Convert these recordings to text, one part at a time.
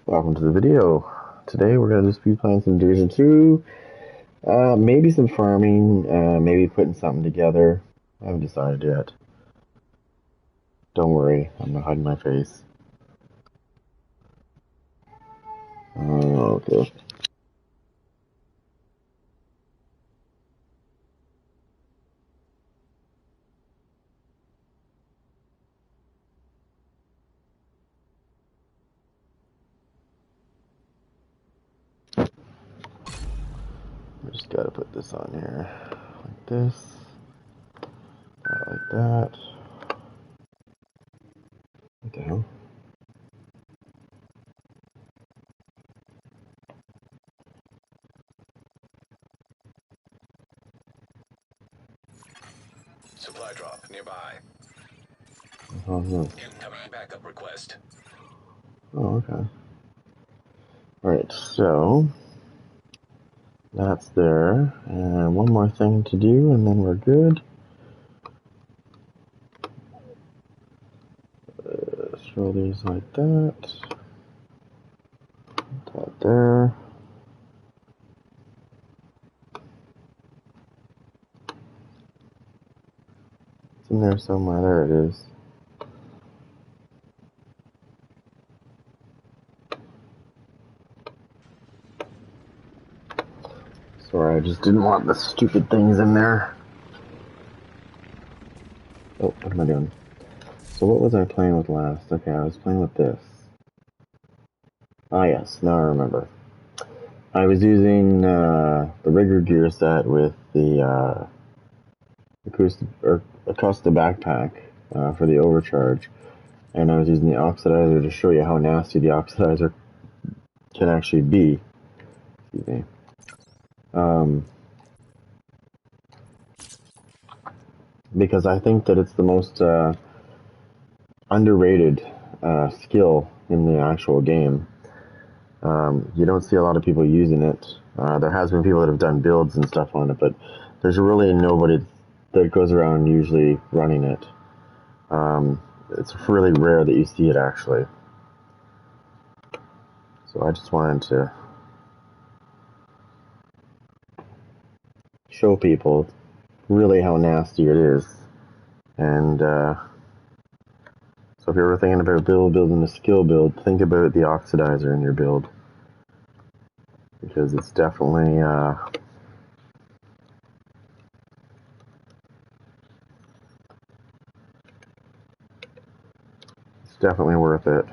Welcome to the video. Today we're going to just be playing some Division 2, maybe some farming, maybe putting something together. I haven't decided yet. Don't worry, I'm not hiding my face. Okay. I just gotta put this on here. Like this. Like that. What the hell? Supply drop nearby. Oh, no. Incoming backup request. Oh, okay. Alright, so that's there. And one more thing to do, and then we're good. Throw these like that. That there. It's in there somewhere. There it is. Sorry, I just didn't want the stupid things in there. Oh, what am I doing? So what was I playing with last? Okay, I was playing with this. Ah yes, now I remember. I was using the rigger gear set with the Acosta backpack for the overcharge, and I was using the oxidizer to show you how nasty the oxidizer can actually be. Excuse me. Because I think that it's the most underrated skill in the actual game. You don't see a lot of people using it. There has been people that have done builds and stuff on it, but there's really nobody that goes around usually running it. It's really rare that you see it actually. So I just wanted to show people really how nasty it is. And so if you're ever thinking about building a skill build, think about the oxidizer in your build. Because it's definitely worth it.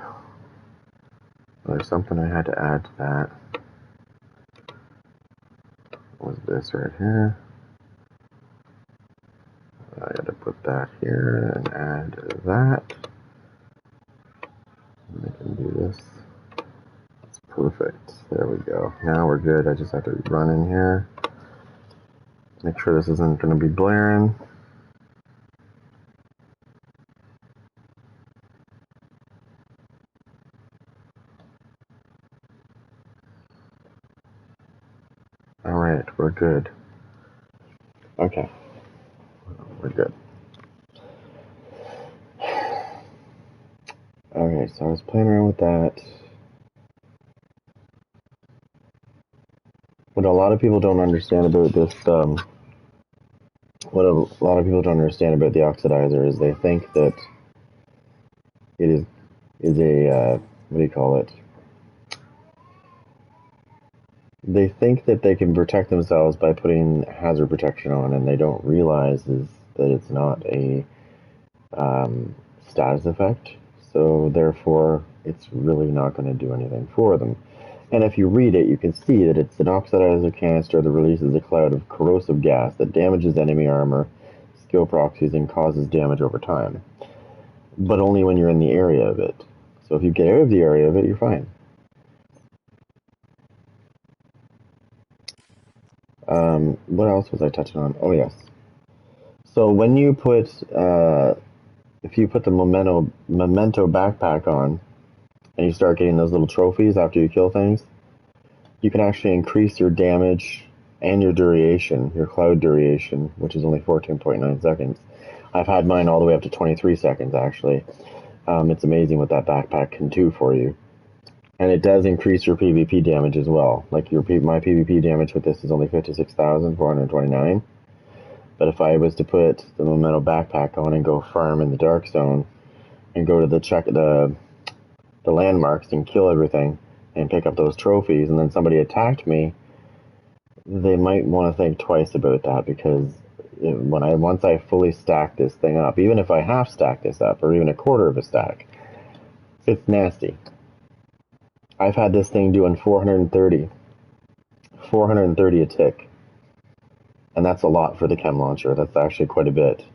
There's something I had to add to that. What was this right here? I gotta put that here and add that. And I can do this. It's perfect. There we go. Now we're good. I just have to run in here. Make sure this isn't going to be blaring. Alright, we're good. Okay. We're good. Okay, so I was playing around with that. What a lot of people don't understand about this, what a lot of people don't understand about the oxidizer is they think that it is a, what do you call it? They think that they can protect themselves by putting hazard protection on, and they don't realize is that it's not a status effect, so therefore it's really not going to do anything for them. And if you read it, you can see that it's an oxidizer canister that releases a cloud of corrosive gas that damages enemy armor, skill proxies, and causes damage over time. But only when you're in the area of it. So if you get out of the area of it, you're fine. What else was I touching on? Oh, yes. So when you put, if you put the memento backpack on, and you start getting those little trophies after you kill things, you can actually increase your damage and your duration, your cloud duration, which is only 14.9 seconds. I've had mine all the way up to 23 seconds, actually. It's amazing what that backpack can do for you. And it does increase your PvP damage as well. Like my PvP damage with this is only 56,429. But if I was to put the Memento backpack on and go farm in the Dark Zone and go to the landmarks and kill everything and pick up those trophies, and then somebody attacked me, they might want to think twice about that, because once I fully stack this thing up, even if I half stack this up or even a quarter of a stack, it's nasty. I've had this thing doing 430 a tick. And that's a lot for the chem launcher. That's actually quite a bit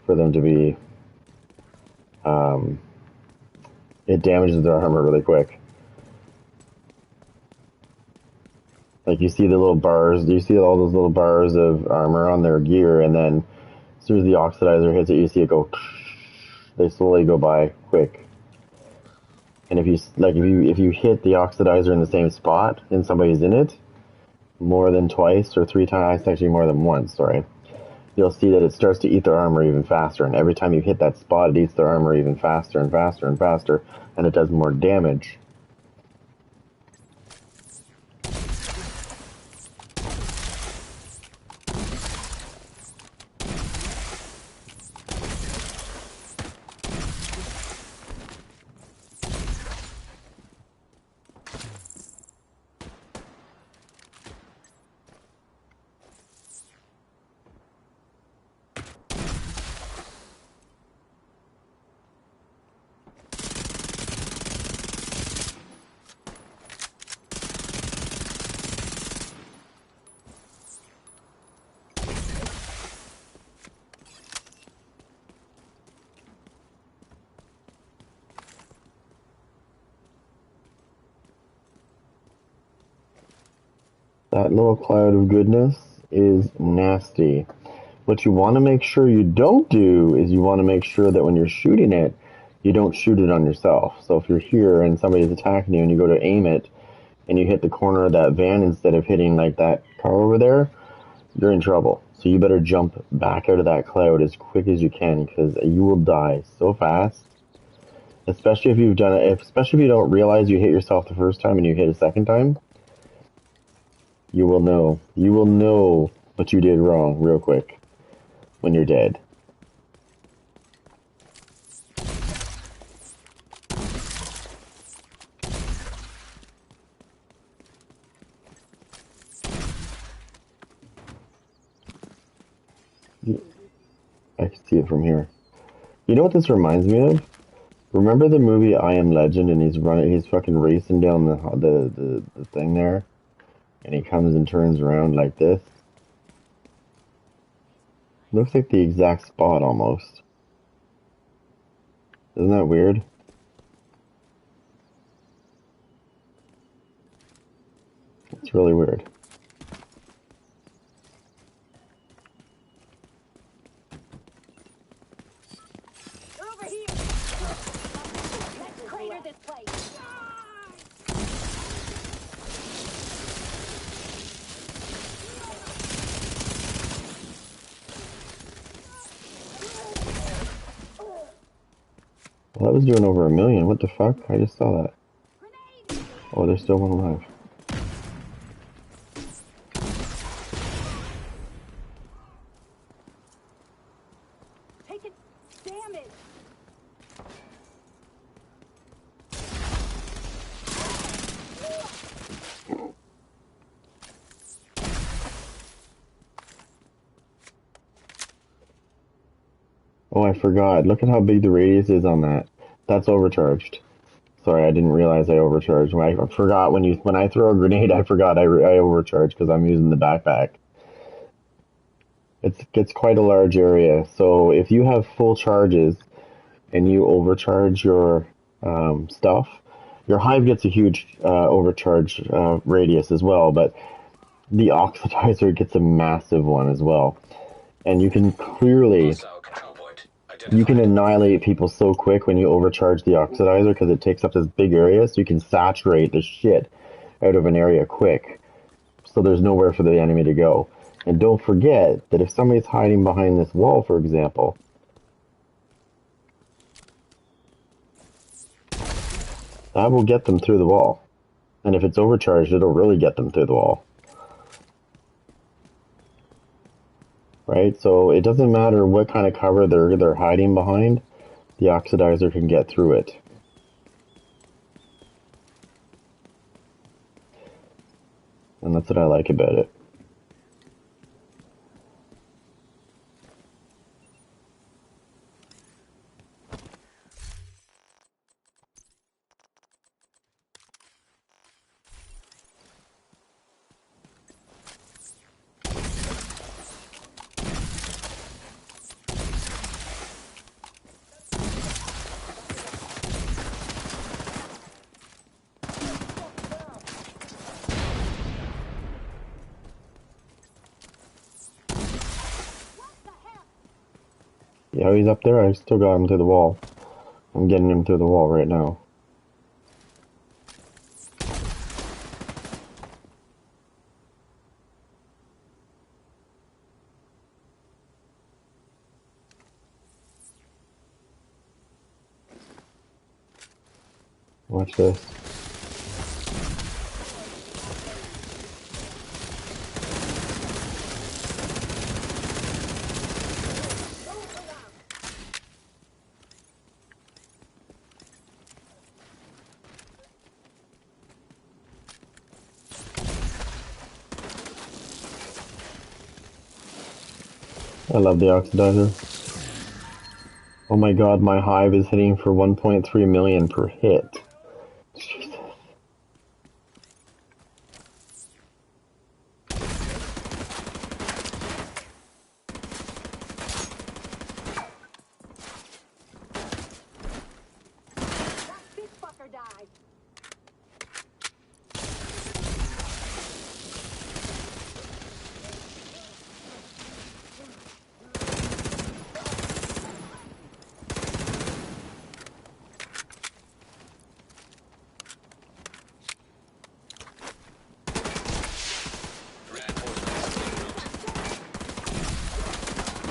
for them to be. It damages their armor really quick. Like, you see the little bars, you see all those little bars of armor on their gear, and then as soon as the oxidizer hits it, you see it go. They slowly go by quick. And if you hit the oxidizer in the same spot and somebody's in it more than twice or 3 times, actually more than once, sorry, you'll see that it starts to eat their armor even faster. And every time you hit that spot, it eats their armor even faster and faster and faster, and it does more damage. That little cloud of goodness is nasty. What you want to make sure you don't do is you want to make sure that when you're shooting it, you don't shoot it on yourself. So if you're here and somebody's attacking you and you go to aim it and you hit the corner of that van instead of hitting like that car over there, you're in trouble. So you better jump back out of that cloud as quick as you can, because you will die so fast. Especially if you've done it, especially if you don't realize you hit yourself the first time and you hit a second time. You will know. You will know what you did wrong real quick when you're dead. I can see it from here. You know what this reminds me of? Remember the movie I Am Legend, and he's fucking racing down the thing there? And he comes and turns around like this. Looks like the exact spot almost. Isn't that weird? It's really weird. Over here. Let's crater this place. Well, that was doing over 1 million. What the fuck? I just saw that. Oh, there's still one alive. Taking damage. Oh, I forgot. Look at how big the radius is on that. That's overcharged. Sorry, I didn't realize I overcharged. I forgot when I throw a grenade, I forgot I overcharge because I'm using the backpack. It's quite a large area. So if you have full charges and you overcharge your stuff, your hive gets a huge overcharge radius as well, but the oxidizer gets a massive one as well. And you can clearly... Hostile control point You can identified. annihilate people so quick when you overcharge the oxidizer, because it takes up this big area, so you can saturate the shit out of an area quick. So there's nowhere for the enemy to go. And don't forget that if somebody's hiding behind this wall, for example, That will get them through the wall. And if it's overcharged, it'll really get them through the wall. Right? So it doesn't matter what kind of cover they're hiding behind, the oxidizer can get through it. And that's what I like about it. Yeah, he's up there. I still got him through the wall. I'm getting him through the wall right now. Watch this. I love the oxidizer. Oh my god, my hive is hitting for 1.3 million per hit. Jesus. This fucker died.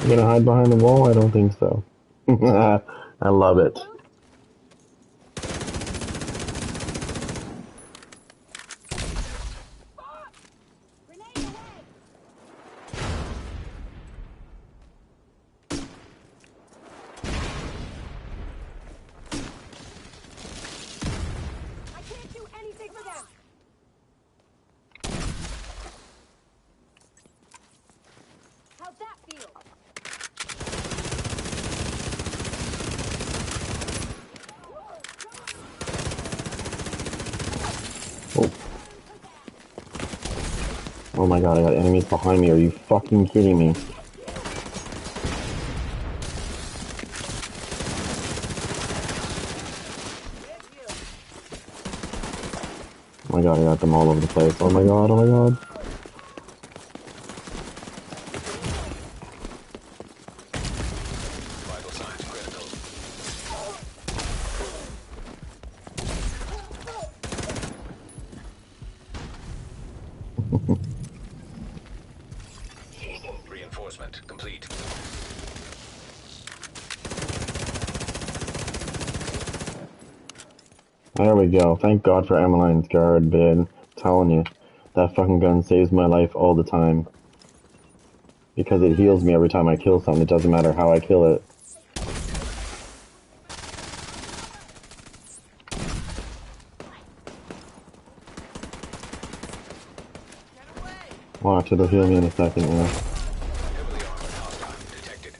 You gonna hide behind the wall? I don't think so. I love it. Grenade away. I can't do anything for them. How's that feel? Oh. Oh my god, I got enemies behind me. Are you fucking kidding me? Oh my god, I got them all over the place. Oh my god, oh my god. Vital signs critical. Reinforcement complete. There we go. Thank God for Emmeline's guard, man. Telling you, that fucking gun saves my life all the time. Because it heals me every time I kill something. It doesn't matter how I kill it. Watch, it'll heal me in a second, yeah. Heavily armored hostile detected.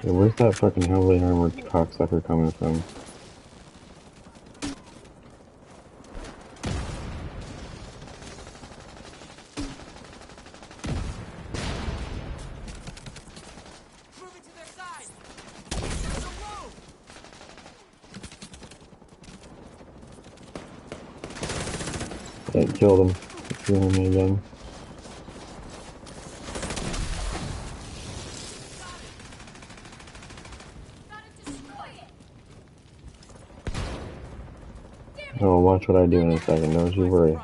Hey, where's that fucking heavily armored cocksucker coming from? Moving to their side. There's a room. Can't kill them. It's healing me again. Oh, watch what I do in a second, don't you worry.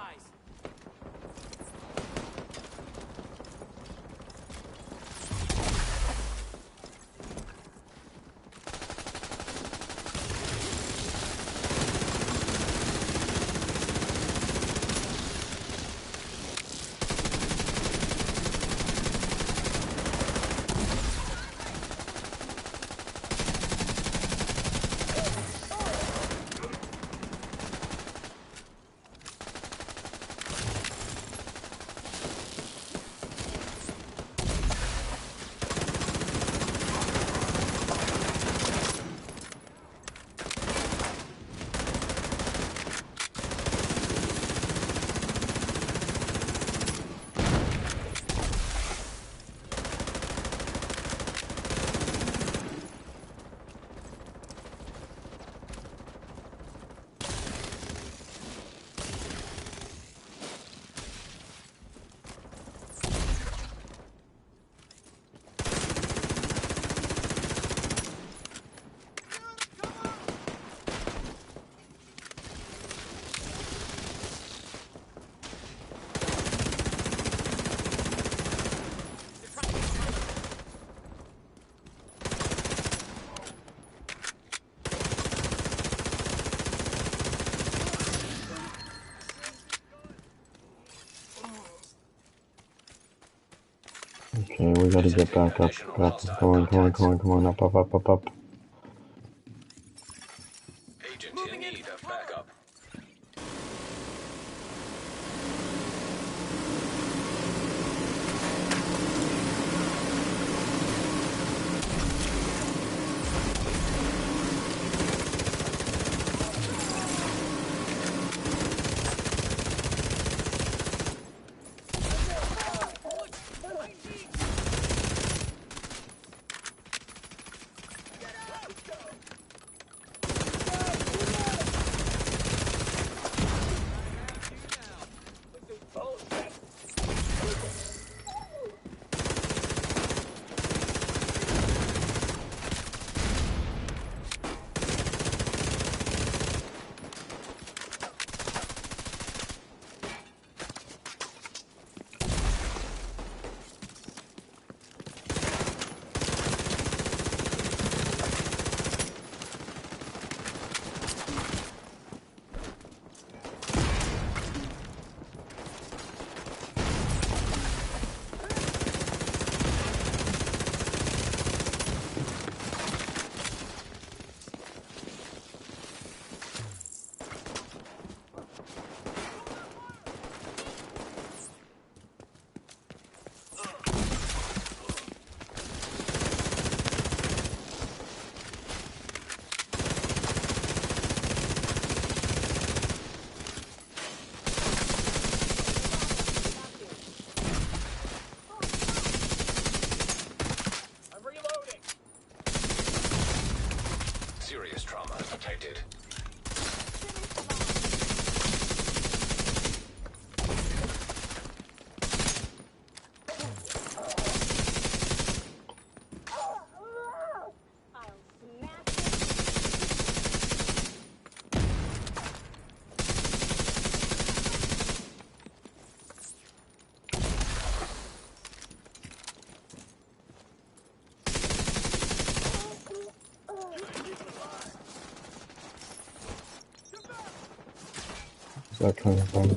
Okay, we gotta get back up. Additional Up. hostile Come on, come on, contacts. come on, come on. Up, up, up, up, up. Agent in Moving in need for of cover. backup. I'm reloading. Serious trauma detected. I'll smash it. Where's that coming from?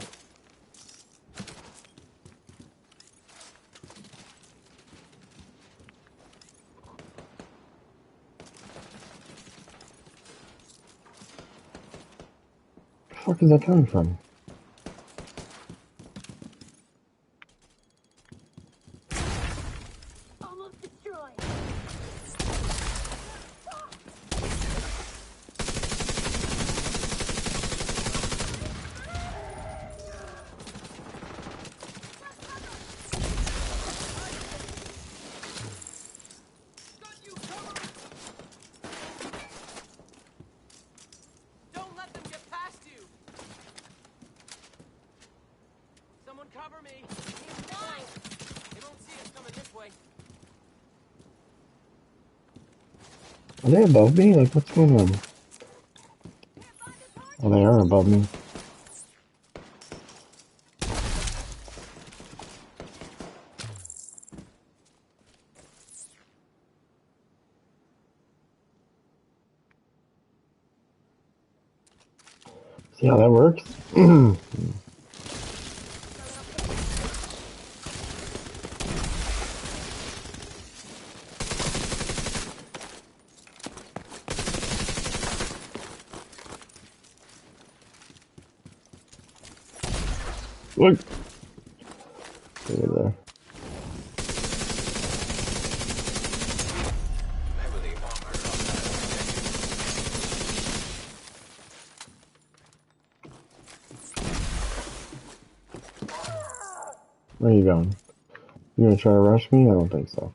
The fuck is that coming from? Almost destroyed. Got you covered. Don't let them get past you. Someone cover me. He's mine. They won't see us coming this way. Are they above me? Like, what's going on? Oh, they are above me. See how that works? Look! Over there. Heavily armored hostile Where are you going? You gonna try to rush me? I don't think so.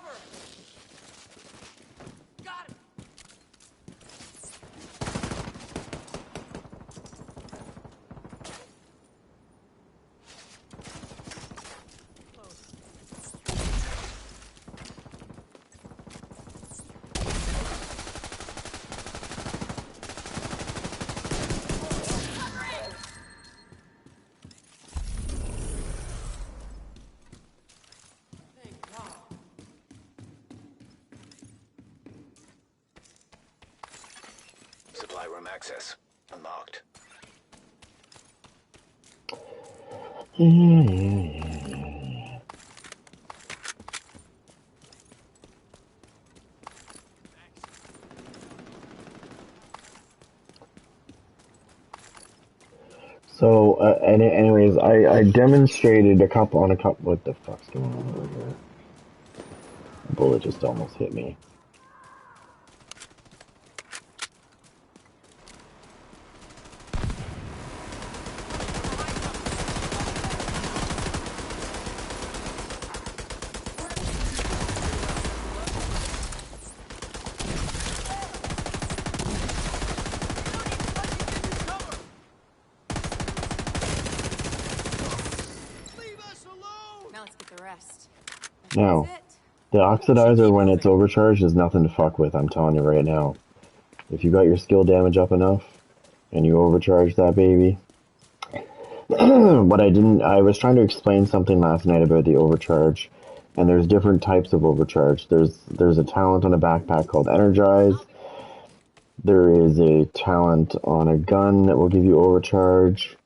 cover! Got him! Thank God. Supply room access unlocked. So, anyways, I demonstrated a couple. What the fuck's going on over here? A bullet just almost hit me. Leave us alone! Now let's get the rest. Now, That's it. the oxidizer when it's overcharged is nothing to fuck with. I'm telling you right now. If you got your skill damage up enough and you overcharge that baby. I was trying to explain something last night about the overcharge, and there's different types of overcharge. There's a talent on a backpack called Energize. There is a talent on a gun that will give you overcharge.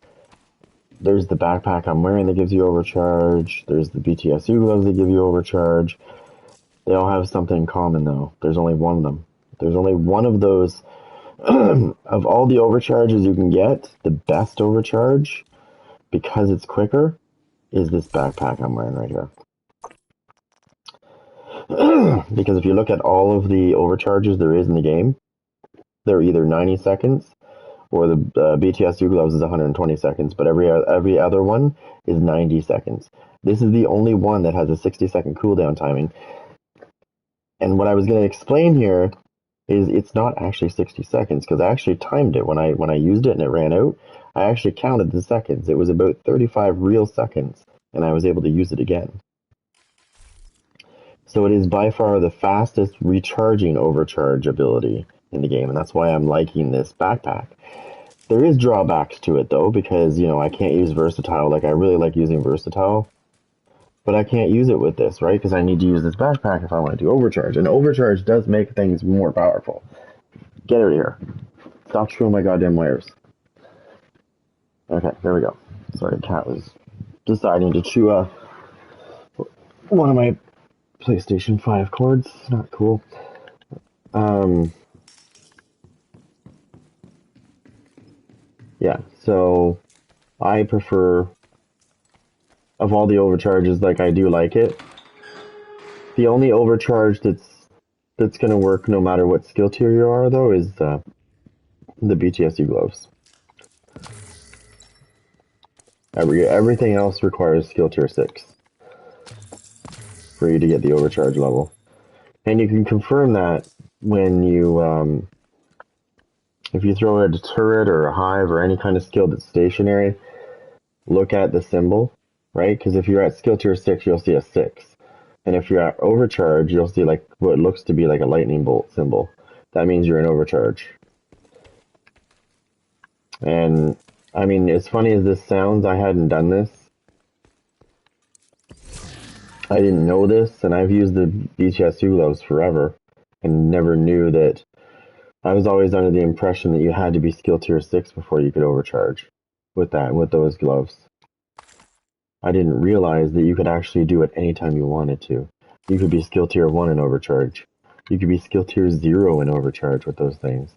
There's the backpack I'm wearing that gives you overcharge. There's the BTSU gloves that give you overcharge. They all have something in common though. There's only one of them. There's only one of those. Of all the overcharges you can get, the best overcharge, because it's quicker, is this backpack I'm wearing right here. Because if you look at all of the overcharges there is in the game, they're either 90 seconds or the BTSU gloves is 120 seconds, but every other one is 90 seconds. This is the only one that has a 60-second cooldown timing. And what I was going to explain here is it's not actually 60 seconds, because I actually timed it when I used it and it ran out. I actually counted the seconds. It was about 35 real seconds, and I was able to use it again. So it is by far the fastest recharging overcharge ability in the game, and that's why I'm liking this backpack. There is drawbacks to it though, because I can't use versatile. Like I really like using versatile, but I can't use it with this, right? Because I need to use this backpack if I want to do overcharge, and overcharge does make things more powerful. Get out of here! Stop chewing my goddamn wires. Okay, there we go. Sorry, cat was deciding to chew one of my PlayStation 5 cords. Not cool. Yeah, so I prefer, of all the overcharges, like I do like it. The only overcharge that's gonna work no matter what skill tier you are though is the BTSU gloves. Everything else requires skill tier 6 for you to get the overcharge level. And you can confirm that when you, if you throw a turret or a hive or any kind of skill that's stationary, look at the symbol, right? Because if you're at skill tier 6, you'll see a 6. And if you're at overcharge, you'll see like what looks to be like a lightning bolt symbol. That means you're in overcharge. And I mean, as funny as this sounds, I hadn't done this. I didn't know this, and I've used the BTSU gloves forever and never knew that. I was always under the impression that you had to be skill tier 6 before you could overcharge with those gloves. I didn't realize that you could actually do it anytime you wanted to. You could be skill tier 1 and overcharge. You could be skill tier 0 and overcharge with those things.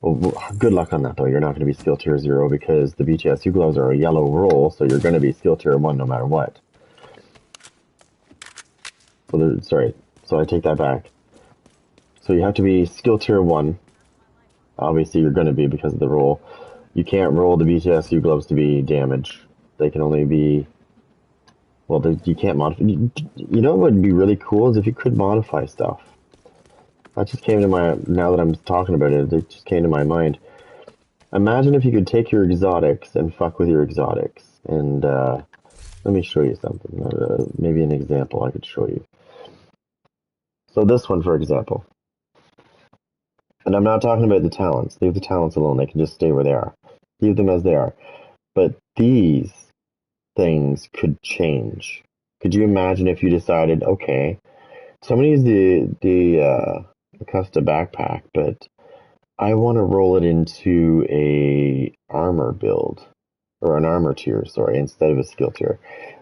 Well, good luck on that though. You're not going to be skill tier 0 because the BTSU gloves are a yellow roll, so you're going to be skill tier 1 no matter what. Sorry, so I take that back. So you have to be skill tier 1. Obviously you're going to be because of the roll. You can't roll the BTSU gloves to be damage. They can only be Well, you can't modify. You know what would be really cool is if you could modify stuff. That just came to my, now that I'm talking about it, it just came to my mind. Imagine if you could take your exotics and fuck with your exotics. And let me show you something. Maybe an example I could show you. So this one, for example. And I'm not talking about the talents. Leave the talents alone. They can just stay where they are. Leave them as they are. But these things could change. Could you imagine if you decided, okay, somebody's the Acosta backpack, but I want to roll it into a armor build or an armor tier, sorry, instead of a skill tier.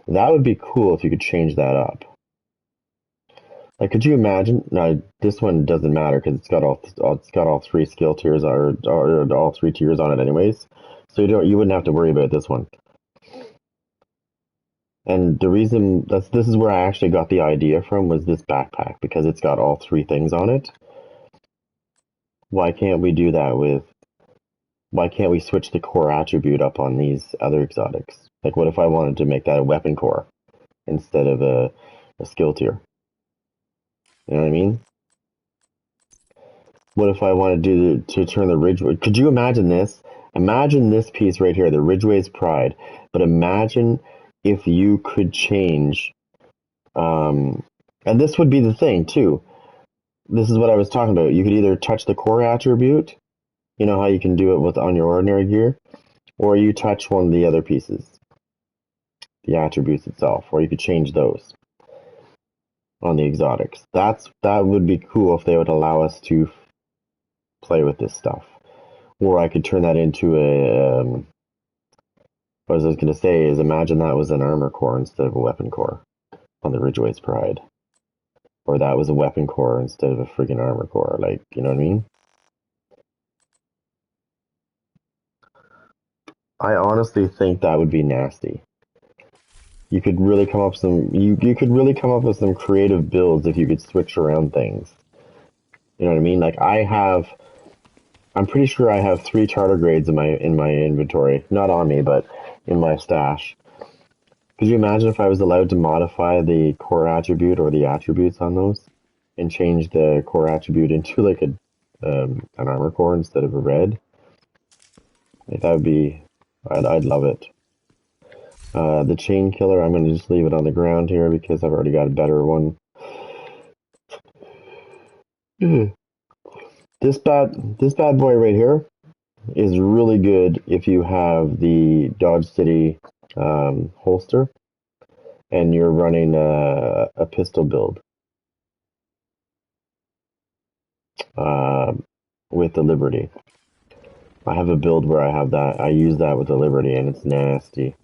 That would be cool if you could change that up. Like, could you imagine? Now, this one doesn't matter because it's got all three skill tiers or all three tiers on it, anyways. So you wouldn't have to worry about this one. And the reason this is where I actually got the idea from was this backpack because it's got all three things on it. Why can't we do that with? Why can't we switch the core attribute up on these other exotics? Like, what if I wanted to make that a weapon core instead of a skill tier? You know what I mean? What if I wanted to turn the Ridgeway? Could you imagine this? Imagine this piece right here, the Ridgeway's Pride. But imagine if you could change, and this would be the thing too. This is what I was talking about. You could either touch the core attribute, you know how you can do it with on your ordinary gear, or you touch one of the other pieces, the attributes itself, or you could change those on the exotics. That would be cool if they would allow us to play with this stuff. Or I could turn that into a, what I was going to say is imagine that was an armor core instead of a weapon core on the Ridgeway's Pride. Or that was a weapon core instead of a friggin' armor core. Like, you know what I mean? I honestly think that would be nasty. You could really come up you could really come up with some creative builds if you could switch around things. You know what I mean? Like I'm pretty sure I have 3 tardigrades in my inventory. Not on me, but in my stash. Could you imagine if I was allowed to modify the core attribute or the attributes on those and change the core attribute into like an armor core instead of a red? Like that would be, I'd love it. The chain killer, I'm going to just leave it on the ground here because I've already got a better one. This bad boy right here is really good if you have the Dodge City holster and you're running a pistol build with the Liberty. I have a build where I have that. I use that with the Liberty and it's nasty.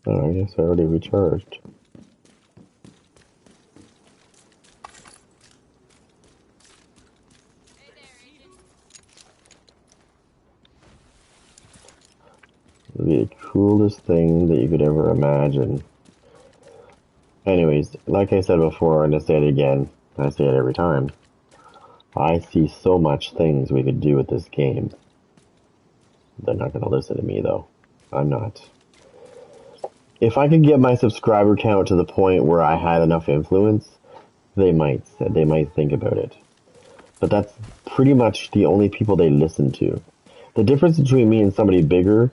Oh, I guess I already recharged. It'd be the coolest thing that you could ever imagine. Anyways, like I said before, and I say it again, I say it every time, I see so much things we could do with this game. They're not going to listen to me, though. I'm not. If I could get my subscriber count to the point where I had enough influence, they might think about it. But that's pretty much the only people they listen to. The difference between me and somebody bigger,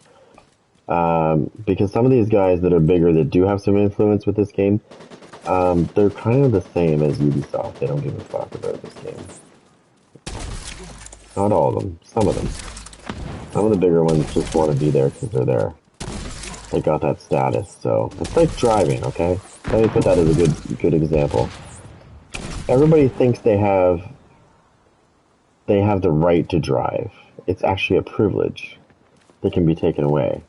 because some of these guys that are bigger that do have some influence with this game, they're kind of the same as Ubisoft. They don't give a fuck about this game. Not all of them. Some of them. Some of the bigger ones just want to be there because they're there. They got that status, so it's like driving, okay? Let me put that as a good example. Everybody thinks they have the right to drive. It's actually a privilege that can be taken away.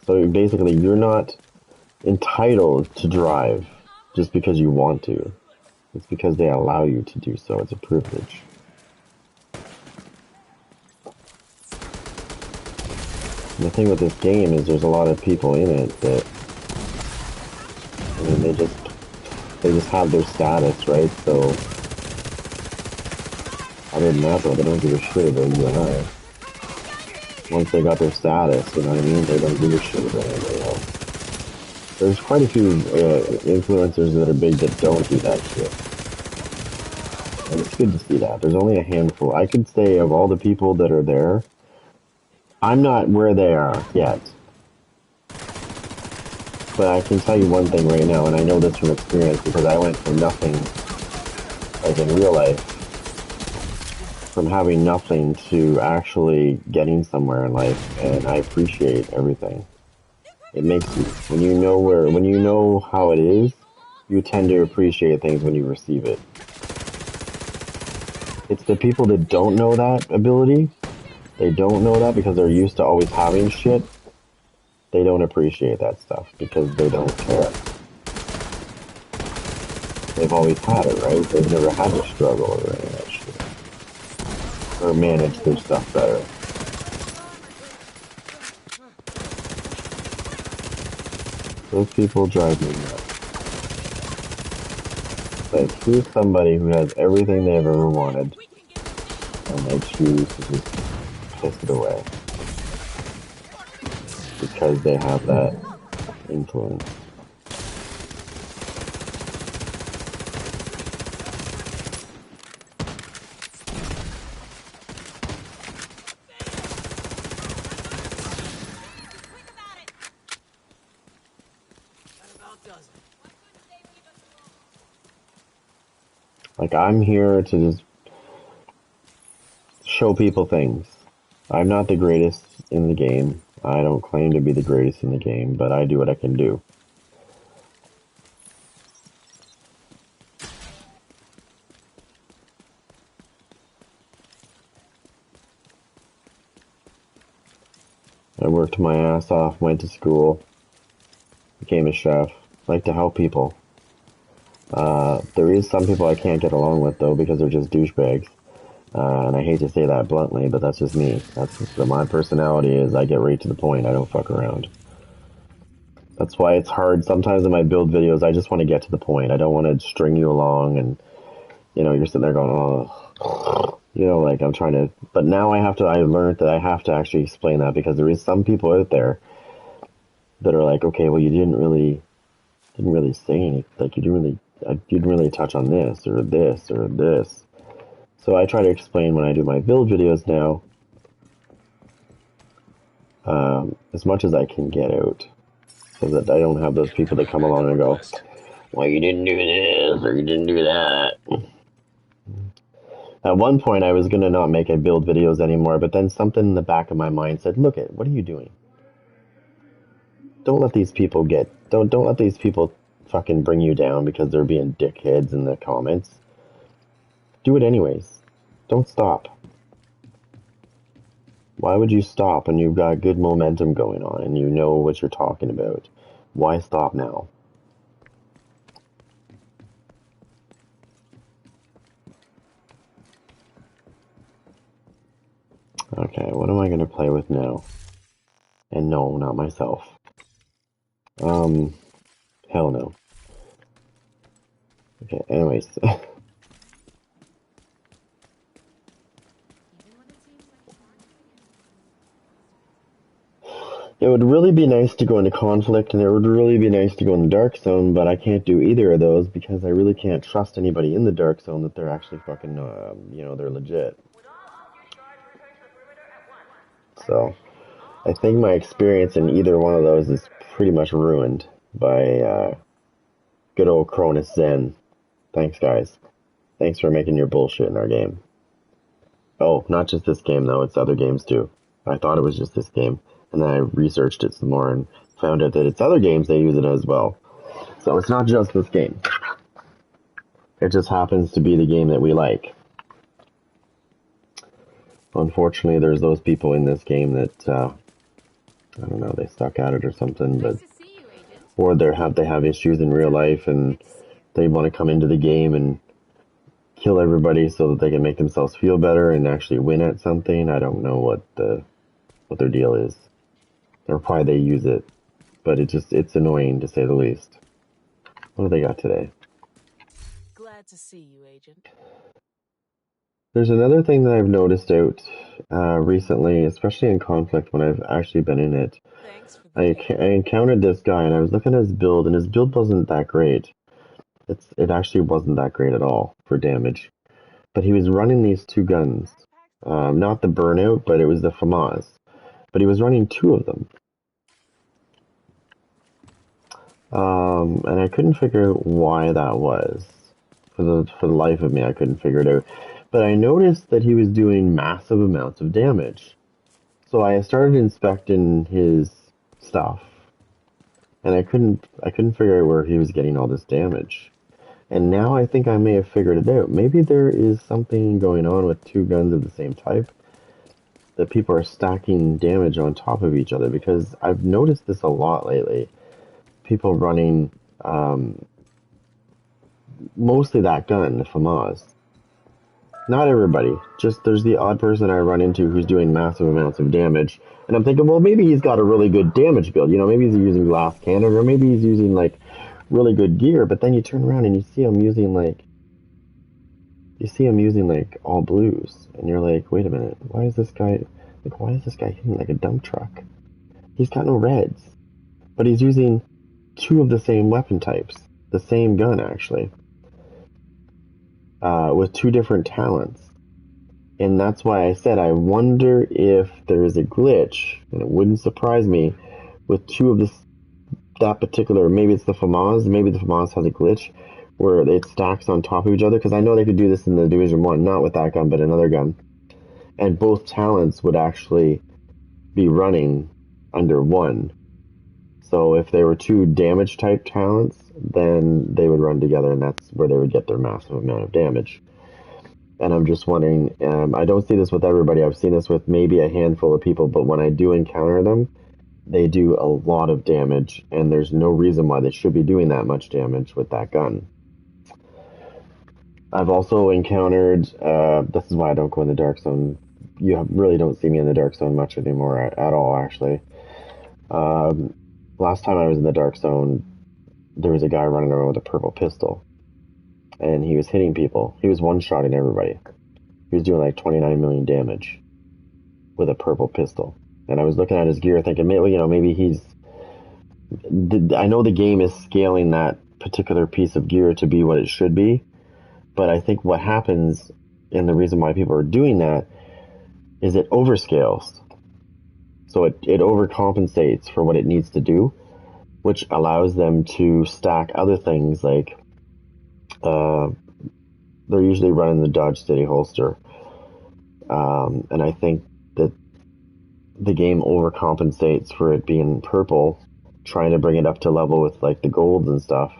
So basically, you're not entitled to drive just because you want to. It's because they allow you to do so. It's a privilege. And the thing with this game is there's a lot of people in it that, I mean, they just have their status, right? So, other than that, though, they don't give a shit about you and I. Once they got their status, you know what I mean? They don't give a shit about anybody else. There's quite a few influencers that are big that don't do that shit. And it's good to see that. There's only a handful. I could say of all the people that are there, I'm not where they are yet. But I can tell you one thing right now, and I know this from experience because I went from nothing, like in real life, from having nothing to actually getting somewhere in life, and I appreciate everything. It makes you, when you know how it is, you tend to appreciate things when you receive it. It's the people that don't know that ability, they don't know that because they're used to always having shit, they don't appreciate that stuff because they don't care. They've always had it, right? They've never had to struggle or any of that shit. Or manage their stuff better. Those people drive me nuts. Like, here's somebody who has everything they've ever wanted, and they choose to just piss it away. Because they have that influence. Like, I'm here to just show people things. I'm not the greatest in the game. I don't claim to be the greatest in the game, but I do what I can do. I worked my ass off, went to school, became a chef, like to help people. There is some people I can't get along with though because they're just douchebags. And I hate to say that bluntly, but that's just me. That's just my personality is I get right to the point. I don't fuck around. That's why it's hard. Sometimes in my build videos, I just want to get to the point. I don't want to string you along and, you know, you're sitting there going, oh, you know, like I'm trying to, but now I learned that I have to actually explain that because there is some people out there that are like, okay, well, you didn't really say anything. Like you didn't really touch on this or this or this. So I try to explain when I do my build videos now, as much as I can get out, so that I don't have those people that come along and go, well, you didn't do this or you didn't do that. At one point, I was going to not make build videos anymore, but then something in the back of my mind said, look what are you doing? Don't let these people don't let these people fucking bring you down because they're being dickheads in the comments. Do it anyways. Don't stop. Why would you stop when you've got good momentum going on and you know what you're talking about? Why stop now? Okay, what am I going to play with now? And no, not myself. Hell no. Okay, anyways. It would really be nice to go into conflict, and it would really be nice to go in the dark zone, but I can't do either of those because I really can't trust anybody in the dark zone that they're actually fucking, you know, they're legit. So, I think my experience in either one of those is pretty much ruined by good old Cronus Zen. Thanks, guys. Thanks for making your bullshit in our game. Oh, not just this game, though. It's other games, too. I thought it was just this game. And then I researched it some more and found out that it's other games they use it as well. So it's not just this game. It just happens to be the game that we like. Unfortunately, there's those people in this game that, I don't know, they suck at it or something, but or they have issues in real life and they want to come into the game and kill everybody so that they can make themselves feel better and actually win at something. I don't know what their deal is. or why they use it, but it's annoying to say the least. What do they got today? Glad to see you, Agent. There's another thing that I've noticed out recently, especially in conflict when I've actually been in it. Thanks for I encountered this guy and I was looking at his build, and his build wasn't that great. It actually wasn't that great at all for damage. But he was running these two guns. Not the Burnout, but it was the FAMAS. But he was running two of them. And I couldn't figure out why that was. For the life of me, I couldn't figure it out. But I noticed that he was doing massive amounts of damage. So I started inspecting his stuff, and I couldn't figure out where he was getting all this damage. And now I think I may have figured it out. Maybe there is something going on with two guns of the same type, that people are stacking damage on top of each other, because I've noticed this a lot lately. People running mostly that gun, the FAMAS. Not everybody. Just there's the odd person I run into who's doing massive amounts of damage. And I'm thinking, well, maybe he's got a really good damage build. You know, maybe he's using glass cannon, or maybe he's using, like, really good gear. But then you turn around and you see him using, like, all blues. And you're like, wait a minute. Why is this guy hitting like a dump truck? He's got no reds. But he's using two of the same weapon types. The same gun, actually. With two different talents. And that's why I said I wonder if there is a glitch, and it wouldn't surprise me, with two of that particular, maybe it's the FAMAS, maybe the FAMAS has a glitch where it stacks on top of each other, because I know they could do this in the Division 1, not with that gun, but another gun. And both talents would actually be running under one. So if they were two damage type talents, then they would run together, and that's where they would get their massive amount of damage. And I'm just wondering, I don't see this with everybody. I've seen this with maybe a handful of people, but when I do encounter them, they do a lot of damage, and there's no reason why they should be doing that much damage with that gun. I've also encountered, this is why I don't go in the dark zone. You really don't see me in the dark zone much anymore at all, actually. Last time I was in the dark zone, there was a guy running around with a purple pistol, and he was hitting people. He was one-shotting everybody. He was doing like 29 million damage with a purple pistol. And I was looking at his gear thinking, maybe he's... I know the game is scaling that particular piece of gear to be what it should be, but I think what happens, and the reason why people are doing that, is it overscales. So it overcompensates for what it needs to do, which allows them to stack other things like they're usually running the Dodge City holster. And I think that the game overcompensates for it being purple, trying to bring it up to level with like the golds and stuff.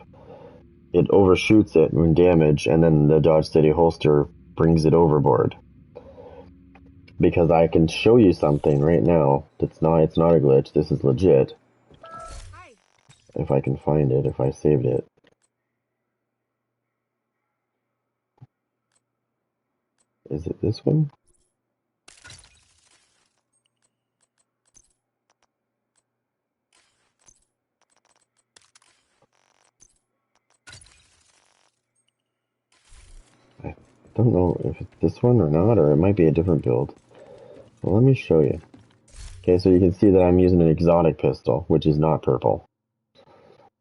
It overshoots it in damage, and then the Dodge City holster brings it overboard. Because I can show you something right now it's not a glitch, this is legit. Hi. If I can find it, if I saved it. Is it this one? I don't know if it's this one or not, or it might be a different build. Well, let me show you. Okay, so you can see that I'm using an exotic pistol, which is not purple.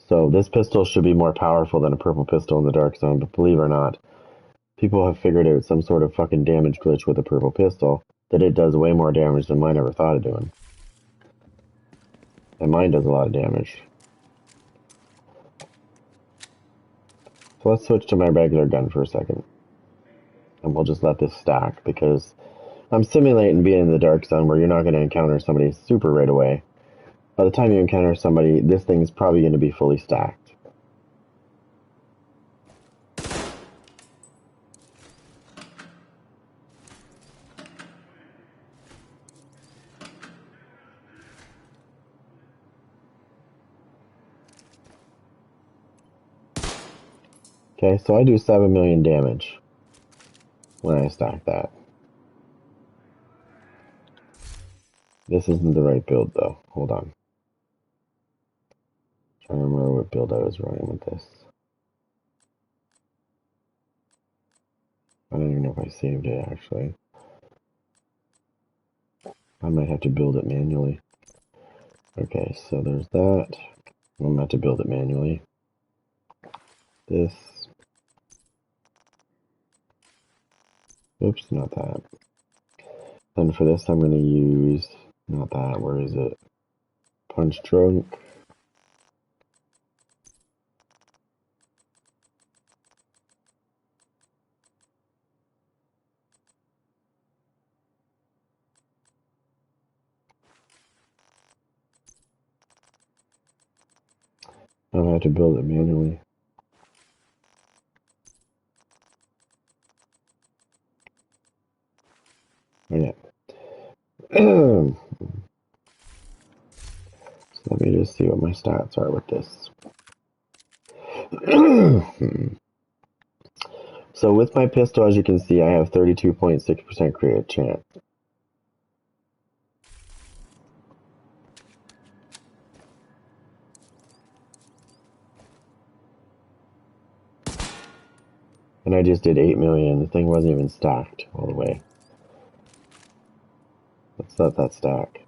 So this pistol should be more powerful than a purple pistol in the dark zone, but believe it or not, people have figured out some sort of fucking damage glitch with a purple pistol that it does way more damage than mine ever thought of doing. And mine does a lot of damage. So let's switch to my regular gun for a second. And we'll just let this stack, because I'm simulating being in the dark zone where you're not going to encounter somebody super right away. By the time you encounter somebody, this thing's probably going to be fully stacked. Okay, so I do 7 million damage when I stack that. This isn't the right build though. Hold on. I don't remember what build I was running with this. I don't even know if I saved it, actually. I might have to build it manually. Okay, so there's that. I'm going to have to build it manually. This. Oops, not that. Then for this, I'm going to use, not that, where is it? Punch drunk. I'm going to have to build it manually. Oh, yeah. So let me just see what my stats are with this. So with my pistol, as you can see, I have 32.6% crit chance. And I just did 8 million. The thing wasn't even stacked all the way. Let's let that stack.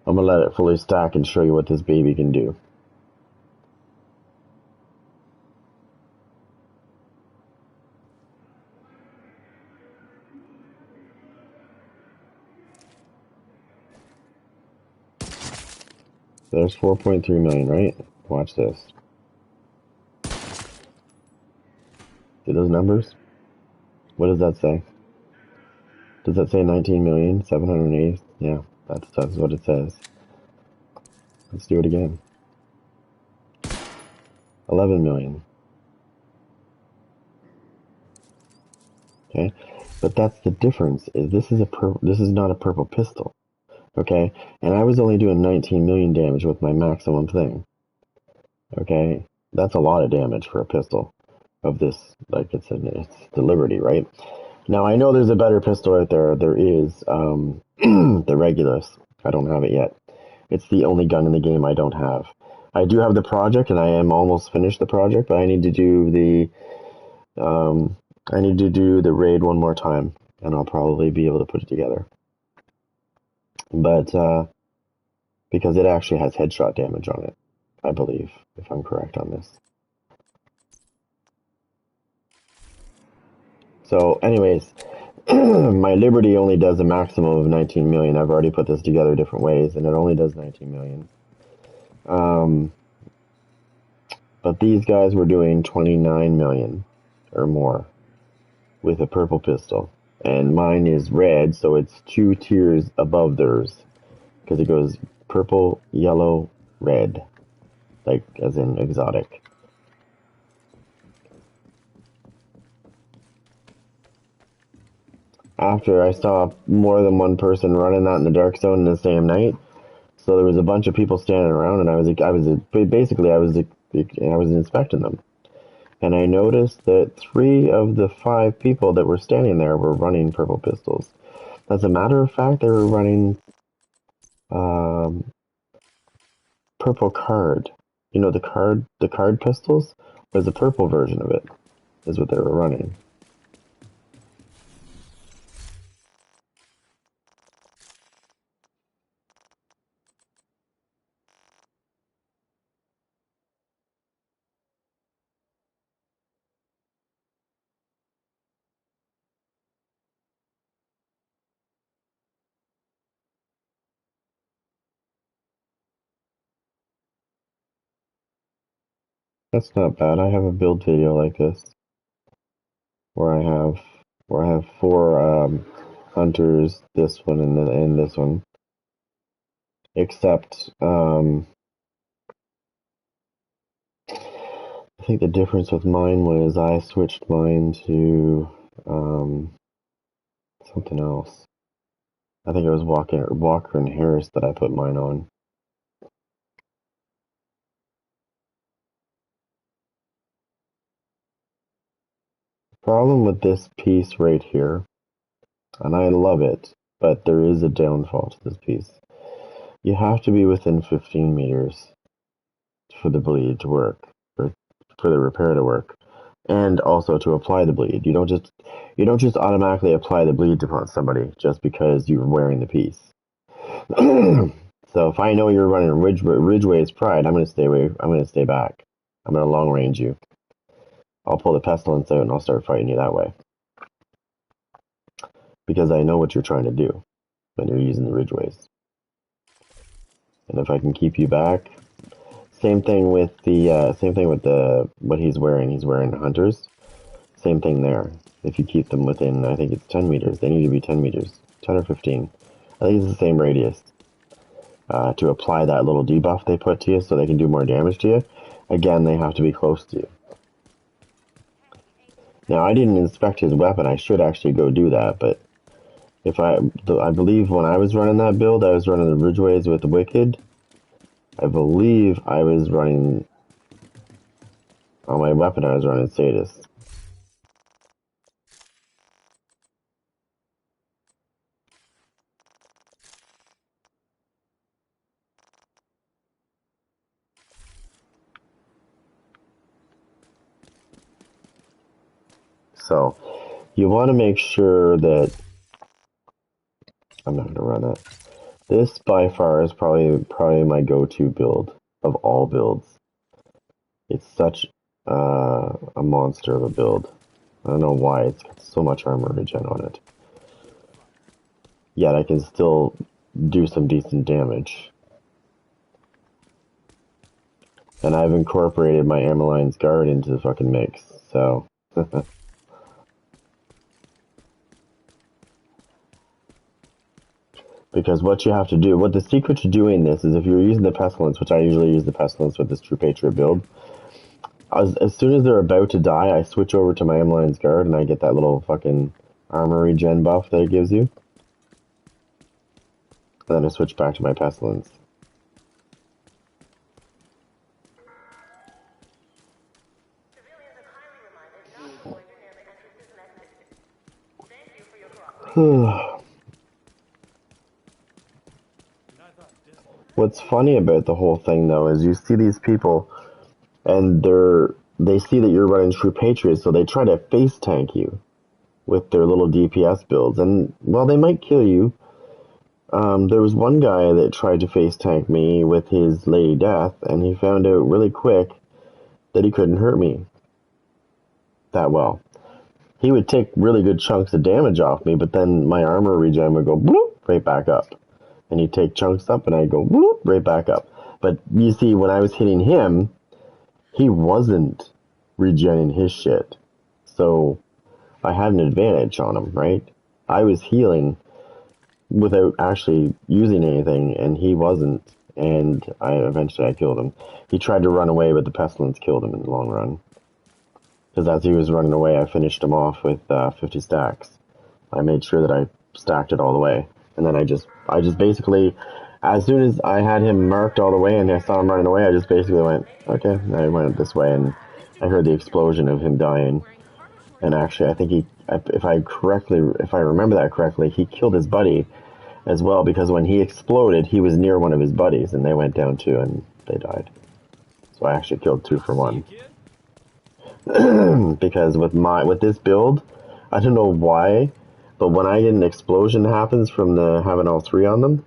I'm gonna let it fully stack and show you what this baby can do. There's 4.3 million, right? Watch this. See those numbers? What does that say? Does that say 19,780,000? Yeah, that's what it says. Let's do it again. 11 million. Okay, but that's the difference. Is this is not a purple pistol. Okay, and I was only doing 19 million damage with my maximum thing. Okay, that's a lot of damage for a pistol of this. Like it's the Liberty, right? Now I know there's a better pistol out there. There is the Regulus. I don't have it yet. It's the only gun in the game I don't have. I do have the project, and I am almost finished the project, but I need to do the raid one more time, and I'll probably be able to put it together. But because it actually has headshot damage on it, I believe, if I'm correct on this. So, anyways, my Liberty only does a maximum of 19 million. I've already put this together different ways, and it only does 19 million. But these guys were doing 29 million or more with a purple pistol. And mine is red, so it's 2 tiers above theirs. Because it goes purple, yellow, red. Like, as in exotic. After I saw more than one person running that in the dark zone in the same night, so there was a bunch of people standing around, and I was inspecting them, and I noticed that 3 of the 5 people that were standing there were running purple pistols. As a matter of fact, they were running purple card. You know, the card pistols was the purple version of it. Is what they were running. That's not bad. I have a build video like this where I have 4 hunters, this one and this one. Except I think the difference with mine was I switched mine to something else. I think it was Walker and Harris that I put mine on. Problem with this piece right here, and I love it, but there is a downfall to this piece. You have to be within 15 meters for the bleed to work, or for the repair to work, and also to apply the bleed. You don't just automatically apply the bleed upon somebody just because you're wearing the piece. So if I know you're running Ridgeway's Pride, I'm gonna stay away. I'm gonna stay back. I'm gonna long range you. I'll pull the pestilence out and I'll start fighting you that way because I know what you're trying to do when you're using the Ridgeways. And if I can keep you back, same thing with the what he's wearing. He's wearing hunters. Same thing there. If you keep them within, I think it's 10 meters. They need to be 10 meters, 10 or 15. I think it's the same radius. To apply that little debuff they put to you so they can do more damage to you. Again, they have to be close to you. Now, I didn't inspect his weapon. I should actually go do that, but I believe when I was running that build, I was running the Ridgeways with the Wicked. I believe I was running, on my weapon, I was running Sadist. So, you want to make sure that, I'm not going to run it. This, by far, is probably my go-to build of all builds. It's such a monster of a build. I don't know why it's got so much armor regen on it. Yet I can still do some decent damage. And I've incorporated my Ameline's Guard into the fucking mix, so... Because what you have to do, what the secret to doing this is if you're using the Pestilence, which I usually use the Pestilence with this True Patriot build, as soon as they're about to die, I switch over to my Ameline's Guard and I get that little fucking armor regen buff that it gives you. And then I switch back to my Pestilence. What's funny about the whole thing, though, is you see these people, and they see that you're running True Patriots, so they try to face tank you with their little DPS builds, and, well, they might kill you. There was one guy that tried to face tank me with his Lady Death, and he found out really quick that he couldn't hurt me that well. He would take really good chunks of damage off me, but then my armor regen would go bloop, right back up. And he'd take chunks up, and I'd go bloop, right back up. But you see, when I was hitting him, he wasn't regenning his shit. So I had an advantage on him, right? I was healing without actually using anything, and he wasn't. And eventually I killed him. He tried to run away, but the Pestilence killed him in the long run. Because as he was running away, I finished him off with 50 stacks. I made sure that I stacked it all the way. And then I just basically, as soon as I had him marked all the way and I saw him running away, I just basically went, okay, and I went this way, and I heard the explosion of him dying. And actually, I think if I remember that correctly, he killed his buddy as well, because when he exploded, he was near one of his buddies, and they went down too, and they died. So I actually killed 2 for 1. Because with this build, I don't know why, but when I get an explosion happens from having all 3 on them,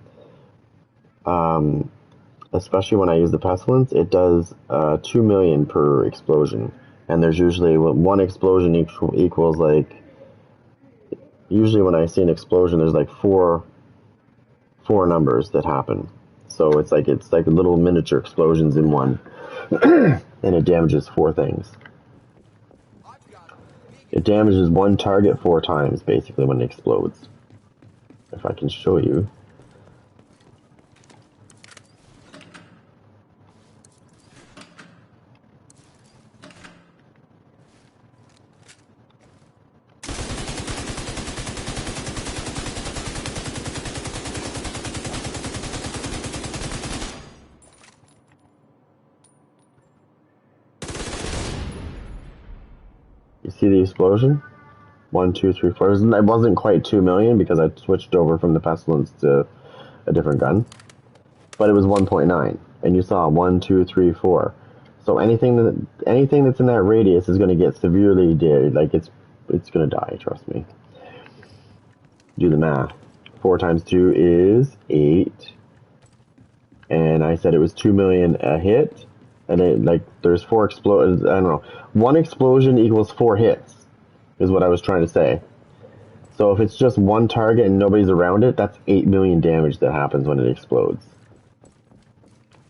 especially when I use the Pestilence, it does 2 million per explosion, and there's usually one explosion equals like. Usually, when I see an explosion, there's like four numbers that happen, so it's like little miniature explosions in one, and it damages 4 things. It damages one target 4 times, basically, when it explodes. If I can show you. You see the explosion? 1, 2, 3, 4. It wasn't quite 2 million because I switched over from the pestilence to a different gun, but it was 1.9, and you saw 1, 2, 3, 4. So anything that's in that radius is going to get severely damaged. Like it's going to die. Trust me. Do the math. 4 times 2 is 8, and I said it was 2 million a hit, and there's 4 explosions. I don't know. 1 explosion equals 4 hits, is what I was trying to say. So if it's just one target and nobody's around it, that's 8 million damage that happens when it explodes.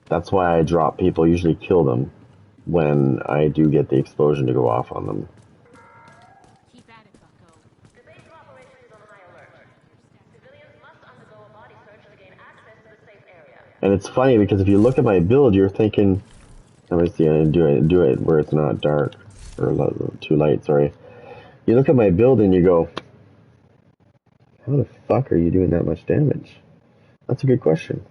That's why I drop people, usually kill them, when I do get the explosion to go off on them. Keep at it, Bucko. The base of operations is on high alert. Civilians must undergo a body search to gain access to the safe area. And it's funny because if you look at my build, you're thinking, let me see, I do it where it's not dark, or too light, sorry. You look at my build and you go, how the fuck are you doing that much damage? That's a good question.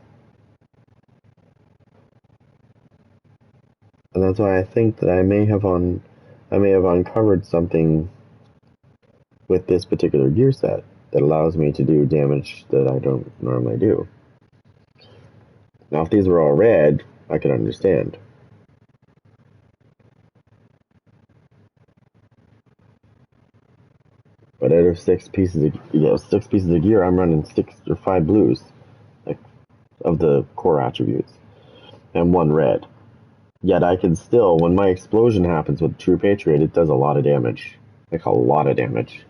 And that's why I think that I may have uncovered something with this particular gear set that allows me to do damage that I don't normally do. Now, if these were all red, I could understand. But out of 6 pieces of gear, I'm running 6 or 5 blues, like of the core attributes, and 1 red. Yet I can still, when my explosion happens with True Patriot, it does a lot of damage, like a lot of damage.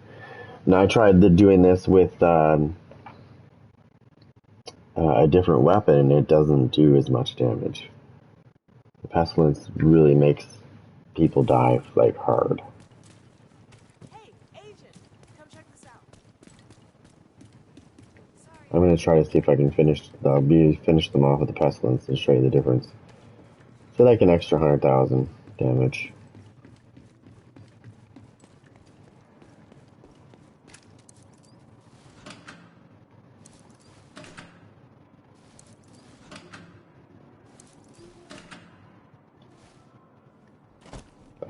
Now I tried doing this with a different weapon, and it doesn't do as much damage. The pestilence really makes people die like hard. Hey, Agent! Come check this out. Sorry. I'm gonna try to see if I can finish them off with the pestilence and show you the difference. So like an extra 100,000 damage.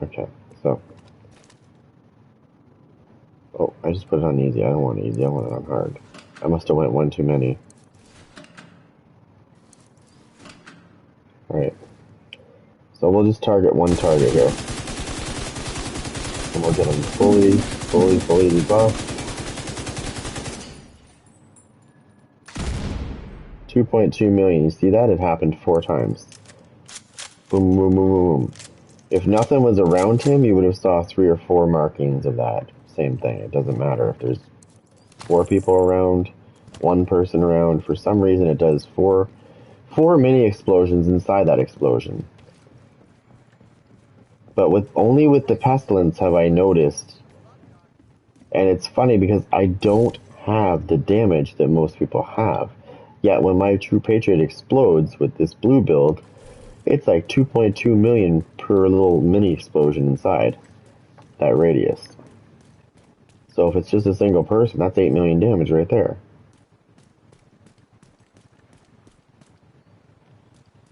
Okay, so. Oh, I just put it on easy. I don't want easy, I want it on hard. I must have went one too many. Alright. So we'll just target one target here. And we'll get him fully debuffed. 2.2 million. You see that? It happened 4 times. Boom, boom, boom, boom, boom. If nothing was around him, you would have saw 3 or 4 markings of that. Same thing. It doesn't matter if there's 4 people around, 1 person around. For some reason, it does 4 mini explosions inside that explosion. But only with the pestilence have I noticed, and it's funny because I don't have the damage that most people have. Yet when my True Patriot explodes with this blue build, it's like 2.2 million per little mini explosion inside that radius. So if it's just a single person, that's 8 million damage right there.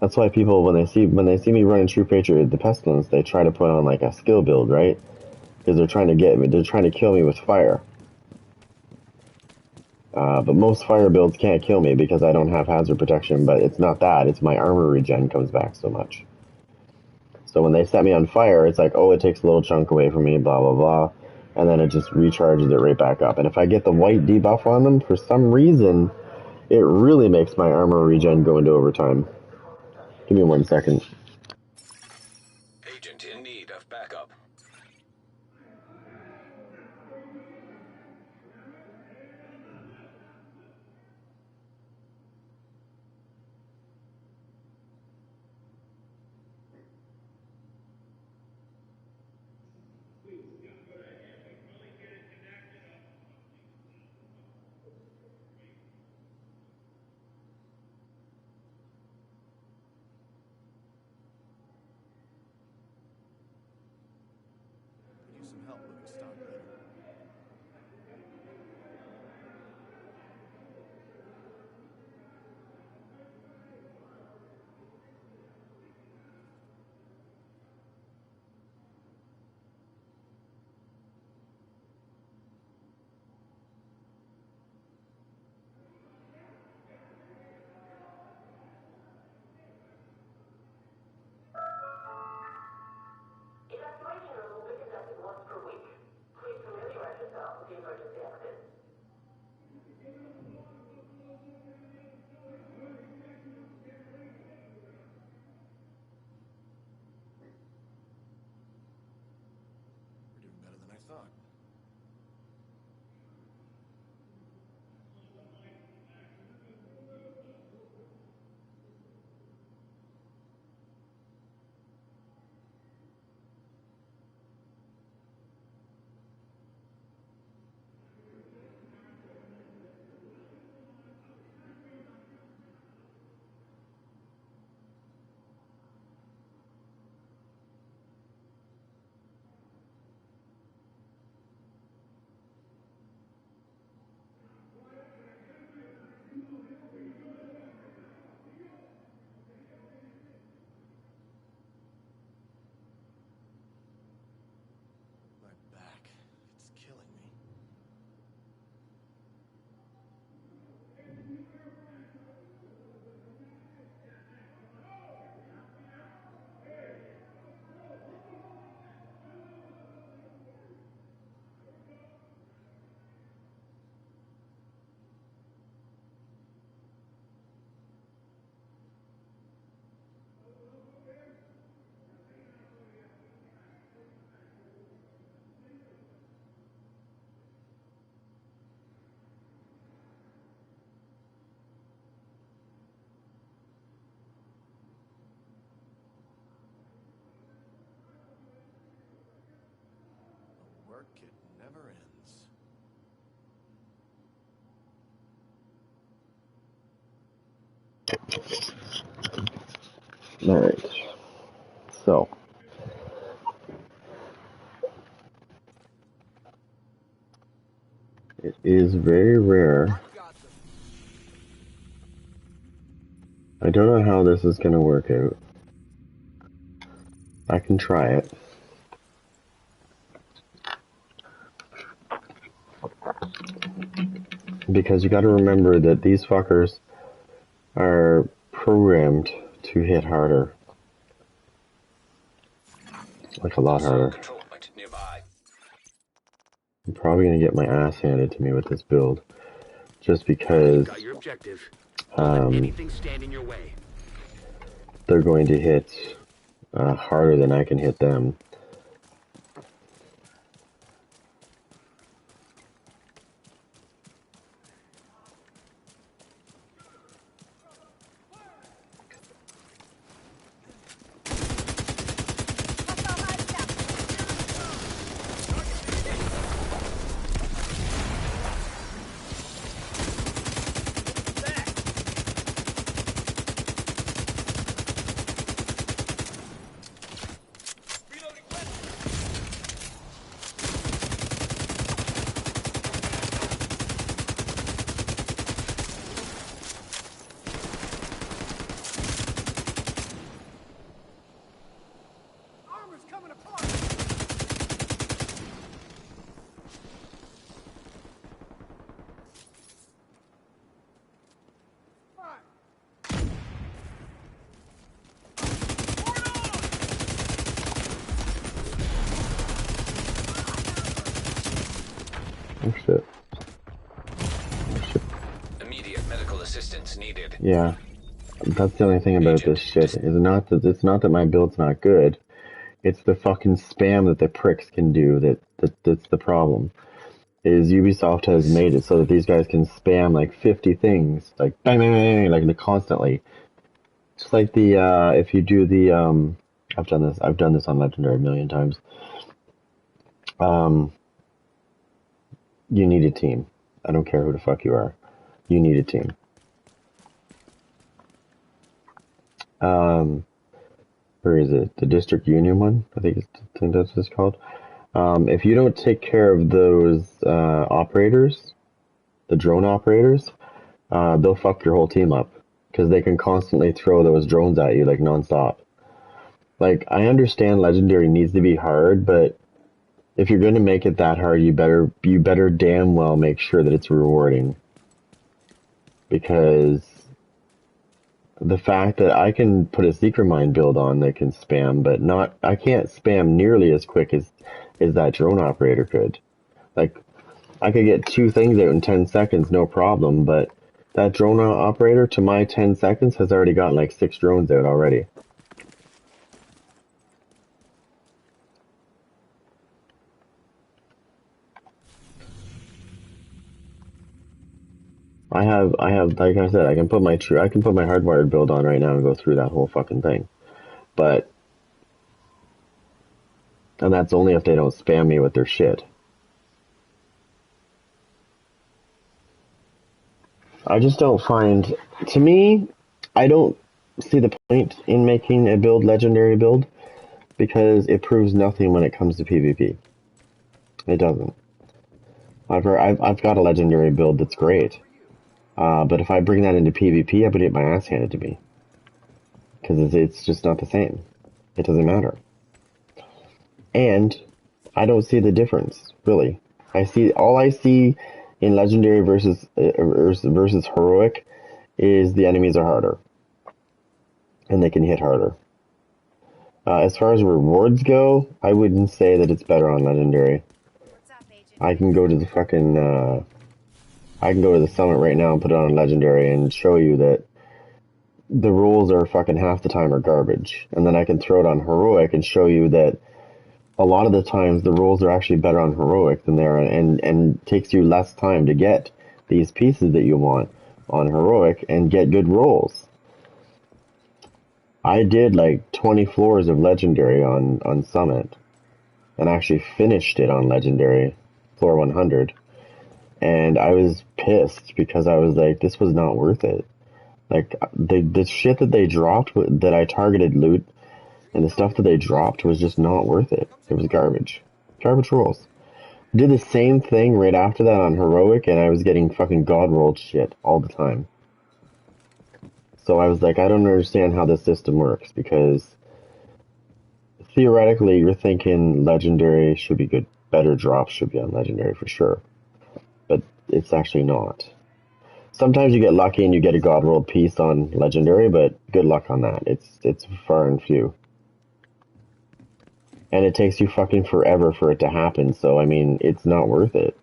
That's why people, when they see me running True Patriot, the pestilence, they try to put on like a skill build, right? Because they're trying to kill me with fire. But most fire builds can't kill me because I don't have hazard protection. But it's not that; it's my armor regen comes back so much. So when they set me on fire, it's like, oh, it takes a little chunk away from me, blah blah blah, and then it just recharges it right back up. And if I get the white debuff on them, for some reason, it really makes my armor regen go into overtime. Give me 1 second. Agent in need of backup. Could use some help moving stock later. thought. My back. It's killing me. The work, it never ends. Alright. So. It is very rare. I don't know how this is going to work out. I can try it. Because you got to remember that these fuckers are programmed to hit harder. Like a lot harder. Control point nearby. I'm probably going to get my ass handed to me with this build. Just because Got your objective. Don't let anything stand in your way. they're going to hit harder than I can hit them. Oh shit. Oh shit. Immediate medical assistance needed. Yeah. That's the only thing about this shit. It's not that my build's not good. It's the fucking spam that the pricks can do that's the problem. Is Ubisoft has made it so that these guys can spam like 50 things, like bang bang bang, like constantly. Just like the if you do the I've done this on Legendary a million times. You need a team. I don't care who the fuck you are. You need a team. Where is it? The District Union one? I think that's what it's called. If you don't take care of those operators, the drone operators, they'll fuck your whole team up because they can constantly throw those drones at you like nonstop. Like, I understand Legendary needs to be hard, but if you're going to make it that hard, you better damn well make sure that it's rewarding. Because the fact that I can put a secret mine build on that can spam, but I can't spam nearly as quick as that drone operator could. Like, I could get 2 things out in 10 seconds, no problem, but that drone operator, to my 10 seconds, has already gotten like 6 drones out already. I have, like I said, I can put my hardwired build on right now and go through that whole fucking thing. But, and that's only if they don't spam me with their shit. I just don't find, to me, I don't see the point in making a legendary build, because it proves nothing when it comes to PvP. It doesn't. I've got a legendary build that's great. But if I bring that into PvP, I would get my ass handed to me. Because it's just not the same. It doesn't matter. And I don't see the difference, really. All I see in legendary versus heroic is the enemies are harder. And they can hit harder. As far as rewards go, I wouldn't say that it's better on legendary. I can go to the fucking, I can go to the summit right now and put it on legendary and show you that the rules are fucking half the time are garbage. And then I can throw it on heroic and show you that a lot of the times the rules are actually better on heroic than they are, and takes you less time to get these pieces that you want on heroic and get good rolls. I did like 20 floors of legendary on summit and actually finished it on legendary floor 100. And I was pissed because I was like, this was not worth it. Like, the shit that they dropped, that I targeted loot, and the stuff that they dropped was just not worth it. It was garbage. Garbage rolls. Did the same thing right after that on heroic, and I was getting fucking god rolled shit all the time. So I was like, I don't understand how this system works, because theoretically you're thinking legendary should be good. Better drops should be on legendary for sure. But it's actually not. Sometimes you get lucky and you get a god rolled piece on legendary, but good luck on that. It's far and few. And it takes you fucking forever for it to happen, so I mean, it's not worth it.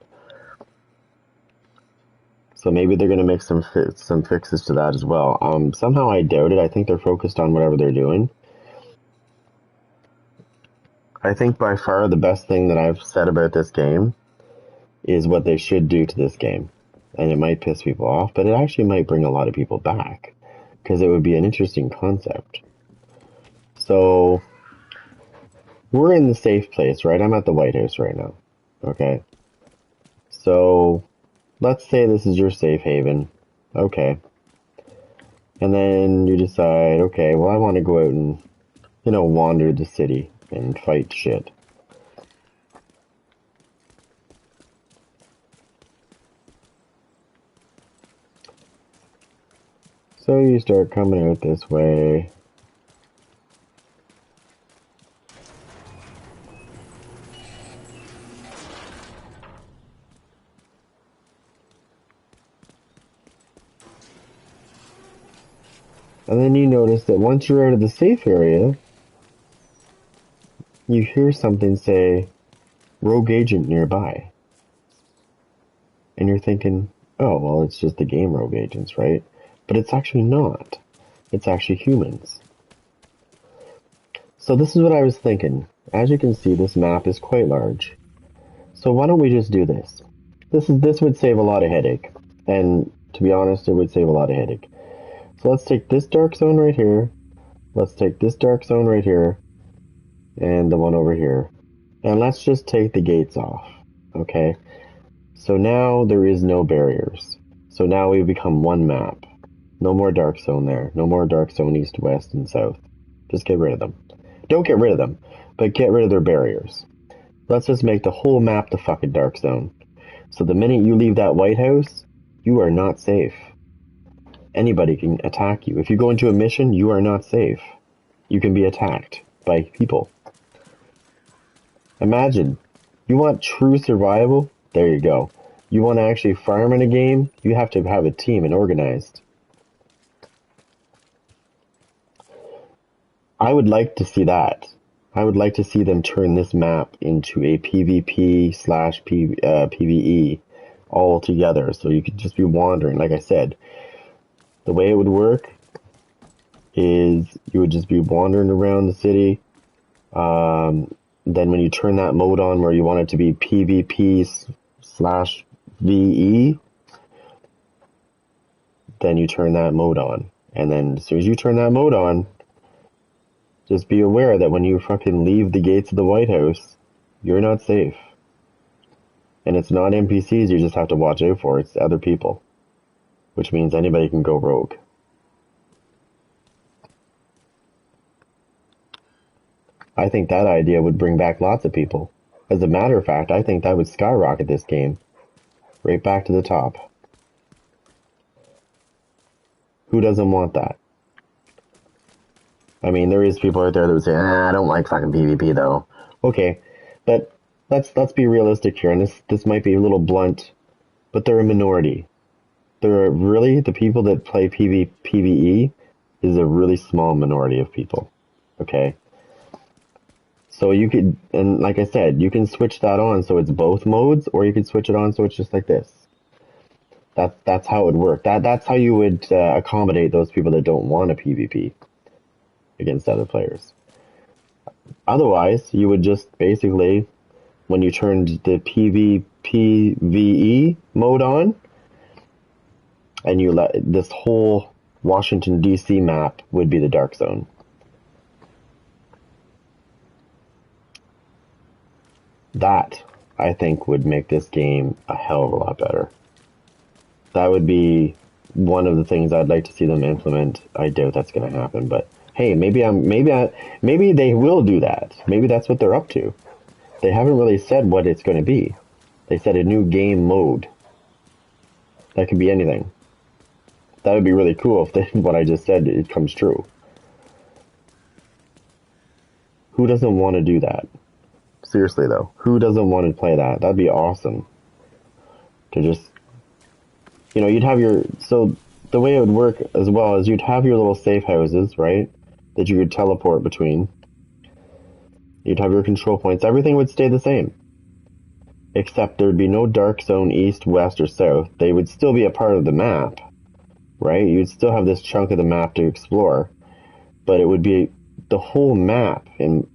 So maybe they're gonna make some fixes to that as well. Somehow I doubt it. I think they're focused on whatever they're doing. I think by far the best thing that I've said about this game is what they should do to this game. And it might piss people off, but it actually might bring a lot of people back, because it would be an interesting concept. So, we're in the safe place, right? I'm at the White House right now. Okay. So, let's say this is your safe haven. Okay. And then you decide, okay, well, I want to go out and, wander the city and fight shit. So you start coming out this way. And then you notice that once you're out of the safe area, you hear something say, rogue agent nearby. And you're thinking, oh, well, it's just the game rogue agents, right? But it's actually not. It's actually humans. So this is what I was thinking. As you can see, this map is quite large. So why don't we just do this? This would save a lot of headache. And to be honest, it would save a lot of headache. So let's take this dark zone right here. Let's take this dark zone right here. And the one over here. And let's just take the gates off. Okay? So now there is no barriers. So now we become one map. No more dark zone there. No more dark zone east, west, and south. Just get rid of them. Don't get rid of them, but get rid of their barriers. Let's just make the whole map the fucking dark zone. So the minute you leave that White House, you are not safe. Anybody can attack you. If you go into a mission, you are not safe. You can be attacked by people. Imagine, you want true survival? There you go. You want to actually farm in a game? You have to have a team and organized. I would like to see that. I would like to see them turn this map into a PvP/PvE all together, so you could just be wandering. Like I said, the way it would work is you would just be wandering around the city. Then when you turn that mode on where you want it to be PvP/VE, then you turn that mode on. And then as soon as you turn that mode on, just be aware that when you fucking leave the gates of the White House, you're not safe. And it's not NPCs you just have to watch out for, it's other people. Which means anybody can go rogue. I think that idea would bring back lots of people. As a matter of fact, I think that would skyrocket this game. Right back to the top. Who doesn't want that? I mean, there is people out there that would say, I don't like fucking PvP though. Okay, but let's be realistic here, and this might be a little blunt, but they're a minority. They're really, the people that play PvE is a really small minority of people. Okay? So you could, and like I said, you can switch that on so it's both modes, or you could switch it on so it's just like this. That's how it would work. That's how you would accommodate those people that don't want a PvP against other players. Otherwise, you would just basically, when you turned the PvE mode on, and you let this whole Washington DC map would be the dark zone. That, I think, would make this game a hell of a lot better. That would be one of the things I'd like to see them implement. I doubt that's going to happen, but hey, maybe they will do that. Maybe that's what they're up to. They haven't really said what it's going to be. They said a new game mode. That could be anything. That would be really cool if what I just said, it comes true. Who doesn't want to do that? Seriously though, who doesn't want to play that? That'd be awesome. To just, you'd have so the way it would work as well is you'd have your little safe houses, right? That you could teleport between. You'd have your control points. Everything would stay the same. Except there'd be no dark zone east, west, or south. They would still be a part of the map, right? You'd still have this chunk of the map to explore. But it would be the whole map, and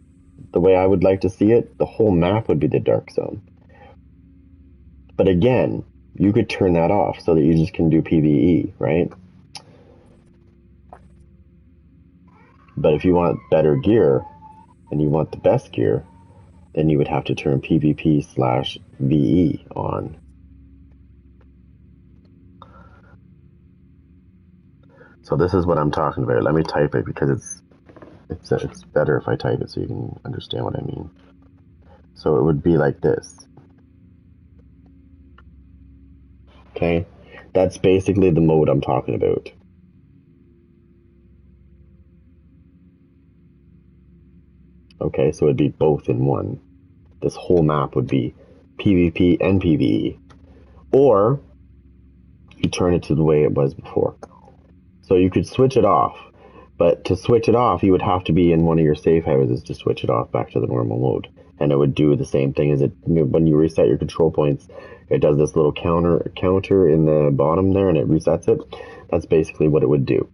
the way I would like to see it, the whole map would be the dark zone. But again, you could turn that off so that you just can do PvE, right? But if you want better gear, and you want the best gear, then you would have to turn PvP/VE on. So this is what I'm talking about. Let me type it because it's better if I type it so you can understand what I mean. So it would be like this. Okay? That's basically the mode I'm talking about. Okay, so it'd be both in one. This whole map would be PvP and PvE. Or you turn it to the way it was before. So you could switch it off. But to switch it off, you would have to be in one of your safe houses to switch it off back to the normal mode. And it would do the same thing as when you reset your control points. It does this little counter in the bottom there, and it resets it. That's basically what it would do.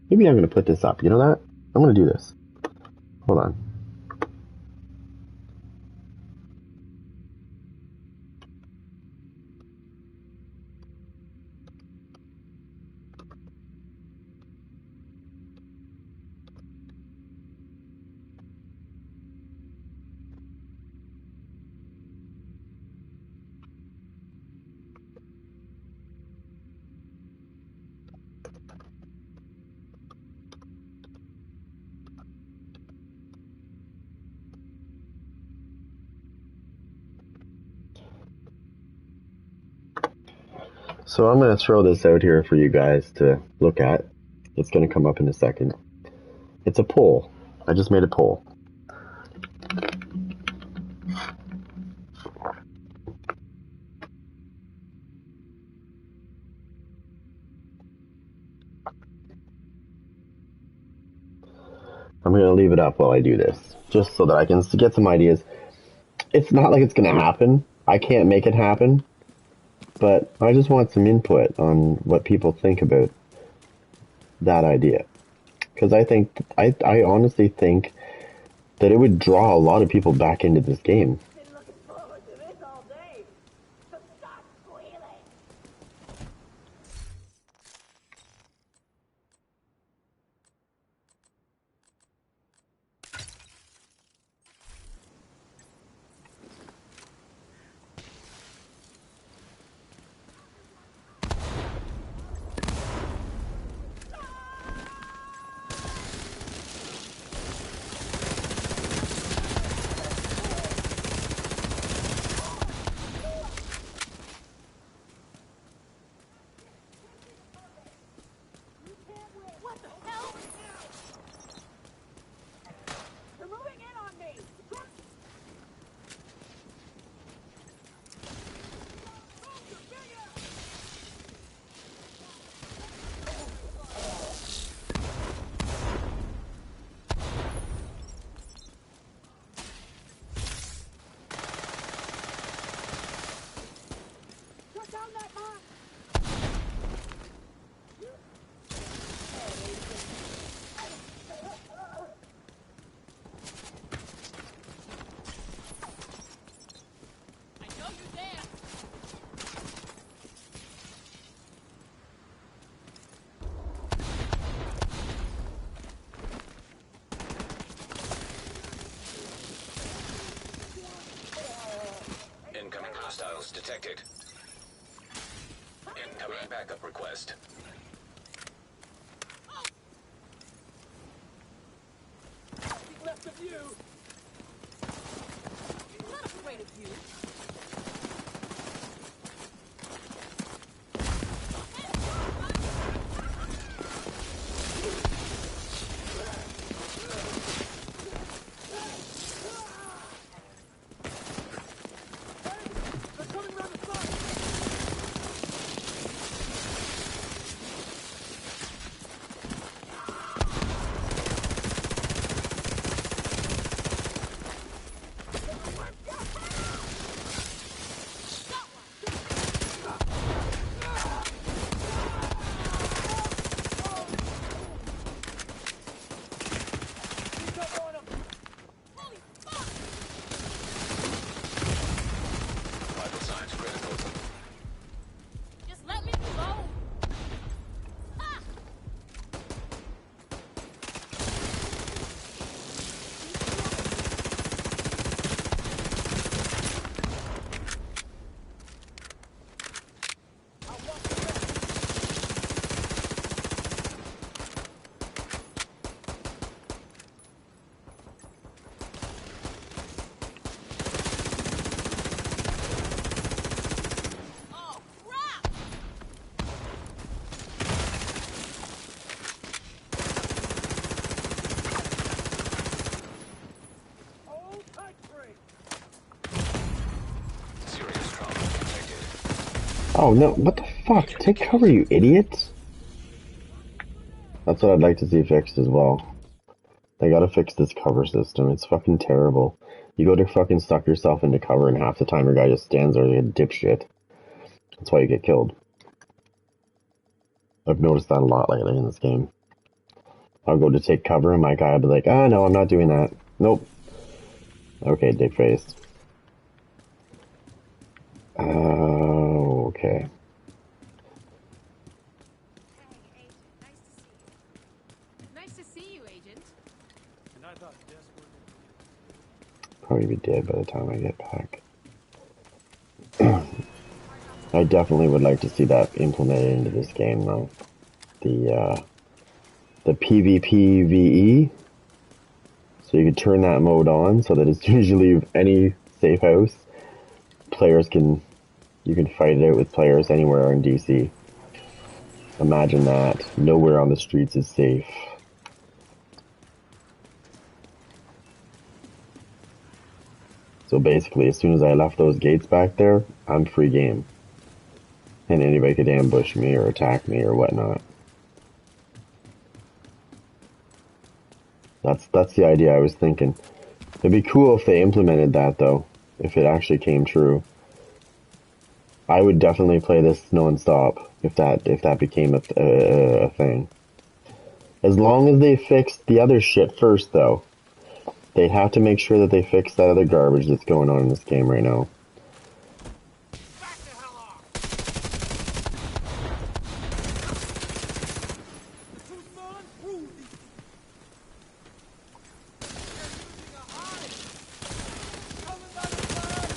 Maybe I'm going to put this up. You know that? I'm going to do this. Hold on. So I'm going to throw this out here for you guys to look at. It's going to come up in a second. It's a poll. I just made a poll. I'm going to leave it up while I do this, just so that I can get some ideas. It's not like it's going to happen. I can't make it happen. But I just want some input on what people think about that idea. Because I honestly think that it would draw a lot of people back into this game. Been looking forward to hostiles detected. Incoming backup request. He's left of you. I'm not afraid of you. They're coming round the side. Sneak up on 'em. Holy fuck! Vital signs critical. Just let me alone. Ah! Oh, crap! Hold tight, Free. Serious trauma detected. Oh no, what the fuck? Take cover, you idiots! That's what I'd like to see fixed as well. They gotta fix this cover system. It's fucking terrible. You go to fucking suck yourself into cover and half the time your guy just stands there like a dipshit. That's why you get killed. I've noticed that a lot lately in this game. I'll go to take cover and my guy will be like, ah, no, I'm not doing that. Nope. Okay, dick face. Okay. Hey, Agent. Nice to see you, Agent. And I thought deaths were Probably be dead by the time I get back. I definitely would like to see that implemented into this game, though. The PvPvE. So you can turn that mode on so that as soon as you leave any safe house, you can fight it out with players anywhere in DC. Imagine that. Nowhere on the streets is safe. So basically, as soon as I left those gates back there, I'm free game. And anybody could ambush me or attack me or whatnot. That's the idea I was thinking. It'd be cool if they implemented that, though. If it actually came true. I would definitely play this non-stop if that became a thing. As long as they fixed the other shit first, though. They'd have to make sure that they fix that other garbage that's going on in this game right now. back the hell off. The two smaller prove these. They're using a hive. Coming by the flag.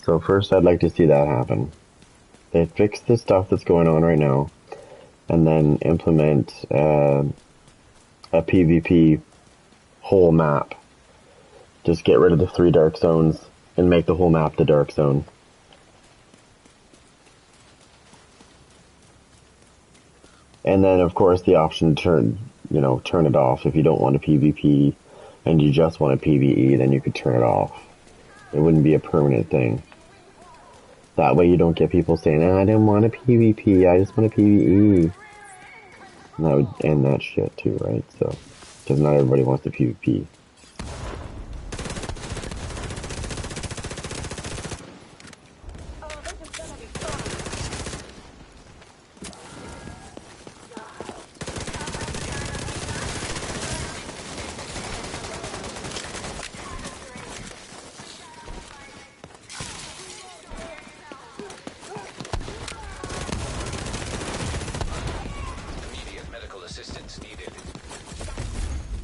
So first I'd like to see that happen. They fix the stuff that's going on right now, and then implement a PvP whole map. Just get rid of the 3 dark zones and make the whole map the dark zone. And then of course the option to turn it off. If you don't want a PvP and you just want a PvE, then you could turn it off. It wouldn't be a permanent thing. That way you don't get people saying, I don't want a PvP, I just want a PvE. And that would end that shit too, right? So, because not everybody wants the PvP.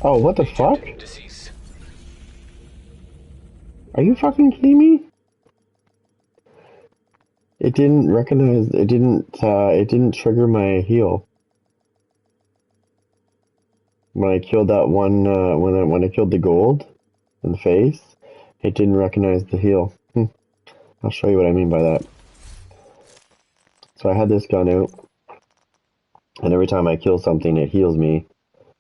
Oh, what the fuck? Detecting deceased. Are you fucking kidding me? It didn't recognize. It didn't trigger my heal when I killed that one. When I killed the gold in the face, it didn't recognize the heal. I'll show you what I mean by that. So I had this gun out, and every time I kill something, it heals me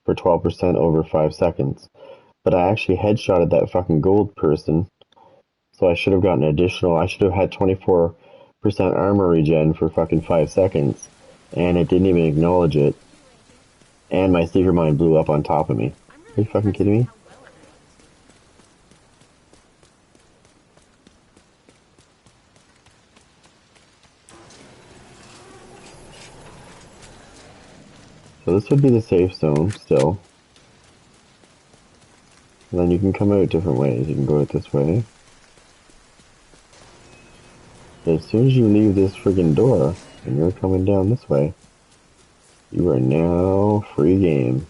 for 12% over 5 seconds. But I actually headshotted that fucking gold person, so I should have gotten additional. I should have had 24% armor regen for fucking 5 seconds, and it didn't even acknowledge it. And my secret mine blew up on top of me. I'm Are really you fucking impressed kidding with me? how well it worked. So this would be the safe zone still. And then you can come out different ways. You can go out this way. But as soon as you leave this friggin' door, and you're coming down this way, you are now free game.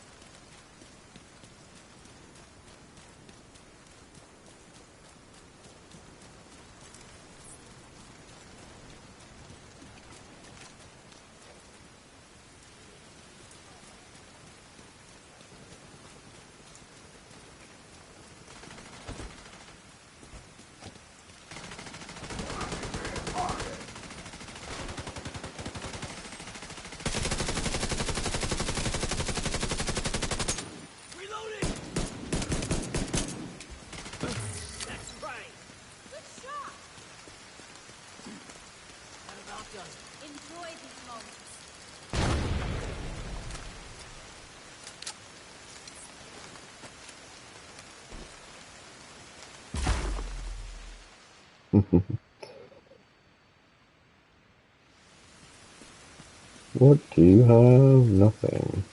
Reloading! That's right! Good shot! That about does it. Enjoy these moments. What do you have? Nothing.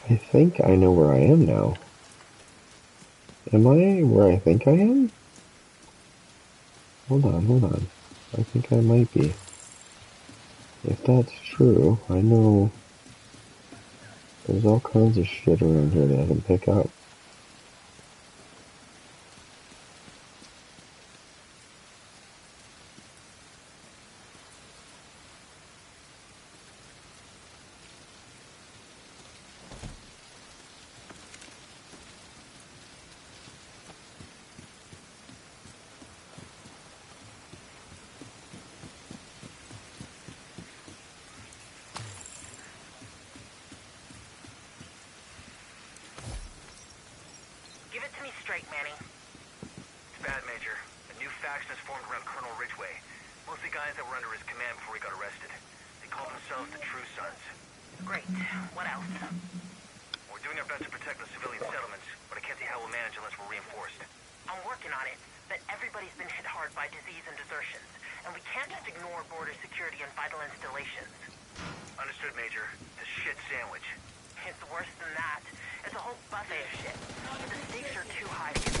I think I know where I am now. Am I where I think I am? Hold on. I think I might be. If that's true, I know there's all kinds of shit around here that I can pick up. Give it to me straight, Manny. It's bad, Major. A new faction has formed around Colonel Ridgway. Mostly guys that were under his command before he got arrested. They call themselves the True Sons. Great. What else? We're doing our best to protect the civilian settlements, but I can't see how we'll manage unless we're reinforced. I'm working on it, but everybody's been hit hard by disease and desertions, and we can't just ignore border security and vital installations. Understood, Major. It's a shit sandwich. It's worse than that. It's a whole buffet of shit. The stakes are too high to get.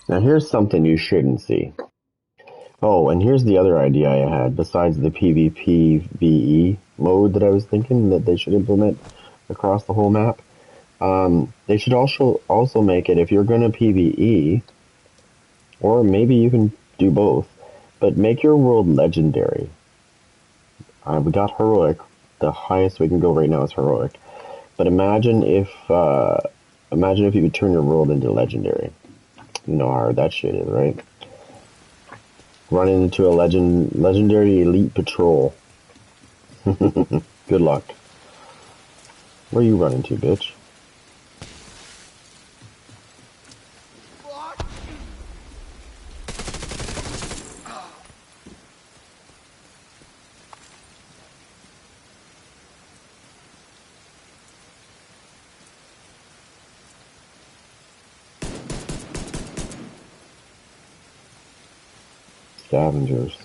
Now here's something you shouldn't see. Oh, and here's the other idea I had, besides the PvPvE mode that I was thinking that they should implement across the whole map. They should also make it, if you're gonna PvE, or maybe you can do both, but make your world legendary. We got heroic. The highest we can go right now is heroic. But imagine if you could turn your world into legendary. You know how hard that shit is, right? Running into a legendary elite patrol. Good luck. Where you running to, bitch? Scavengers.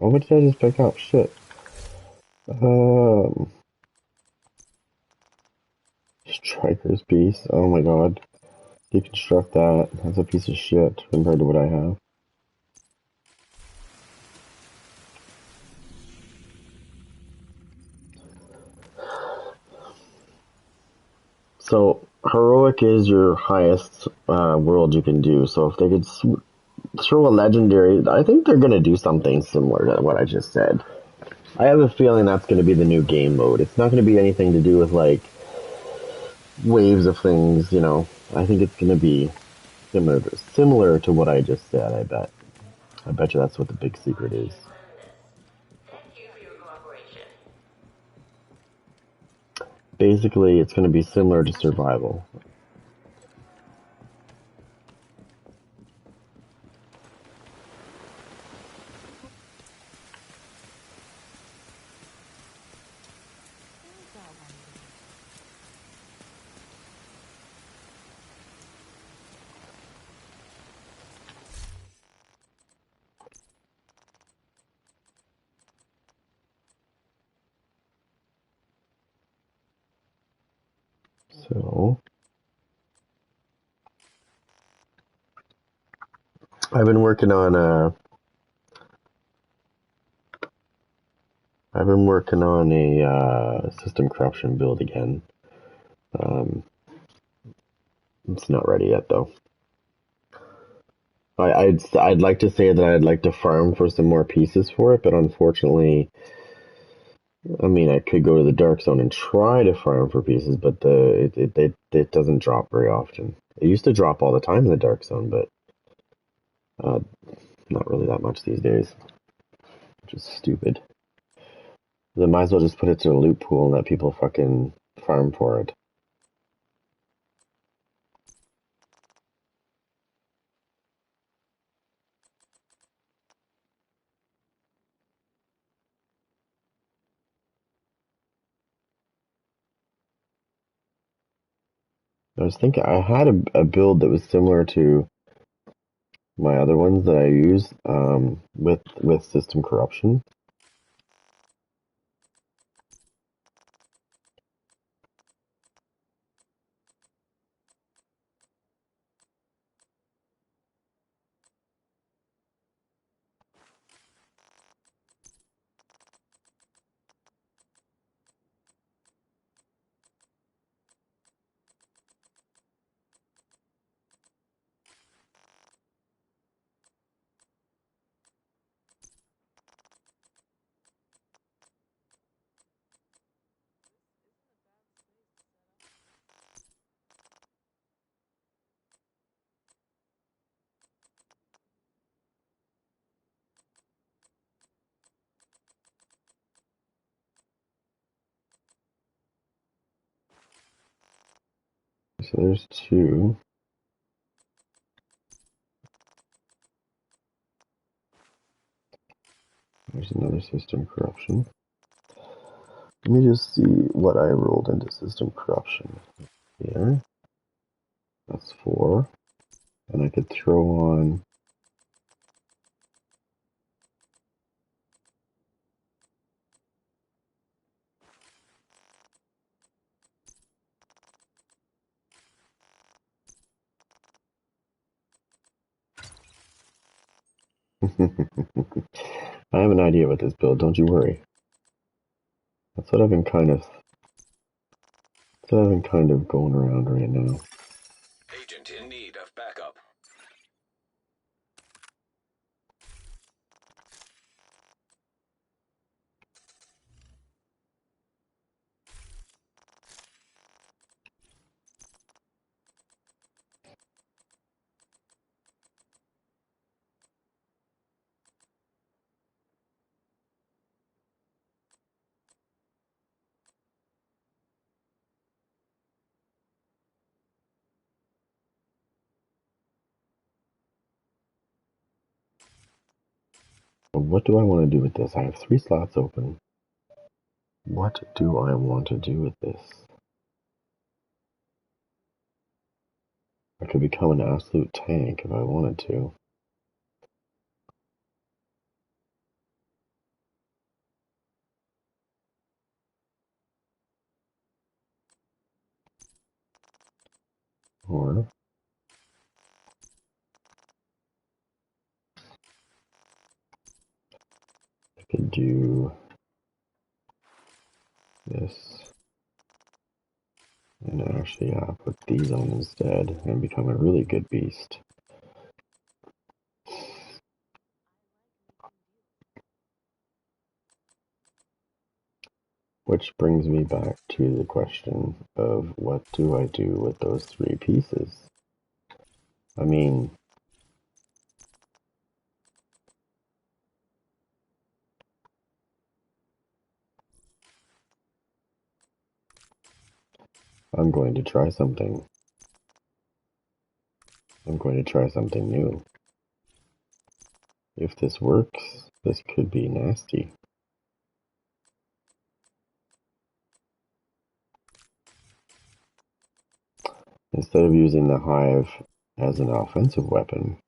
Oh, what did I just pick up? Shit. Striker's piece. Oh my god. Deconstruct that. That's a piece of shit compared to what I have. So, heroic is your highest world you can do. So if they could throw a legendary, I think they're going to do something similar to what I just said. I have a feeling that's going to be the new game mode. It's not going to be anything to do with, like, waves of things, you know. I think it's going to be similar to what I just said, I bet. I bet you that's what the big secret is. Thank you for your cooperation. Basically, it's going to be similar to survival. So, I've been working on a system corruption build again. It's not ready yet though. I'd like to say that I'd like to farm for some more pieces for it, but unfortunately, I mean I could go to the dark zone and try to farm for pieces, but it doesn't drop very often. It used to drop all the time in the dark zone, but uh, not really that much these days, which is stupid. They might as well just put it to a loot pool and let people fucking farm for it. I was thinking I had a build that was similar to my other ones that I use with system corruption. So there's two. There's another system corruption. Let me just see what I rolled into system corruption here. That's 4. And I could throw on I have an idea with this build, don't you worry. That's what I've been kind of So I'm kind of going around right now. Agent in need of backup. What do I want to do with this? I have 3 slots open. What do I want to do with this? I could become an absolute tank if I wanted to. Or I could do this. And actually, put these on instead and become a really good beast. Which brings me back to the question of what do I do with those 3 pieces? I mean, I'm going to try something. I'm going to try something new. If this works, this could be nasty. Instead of using the hive as an offensive weapon,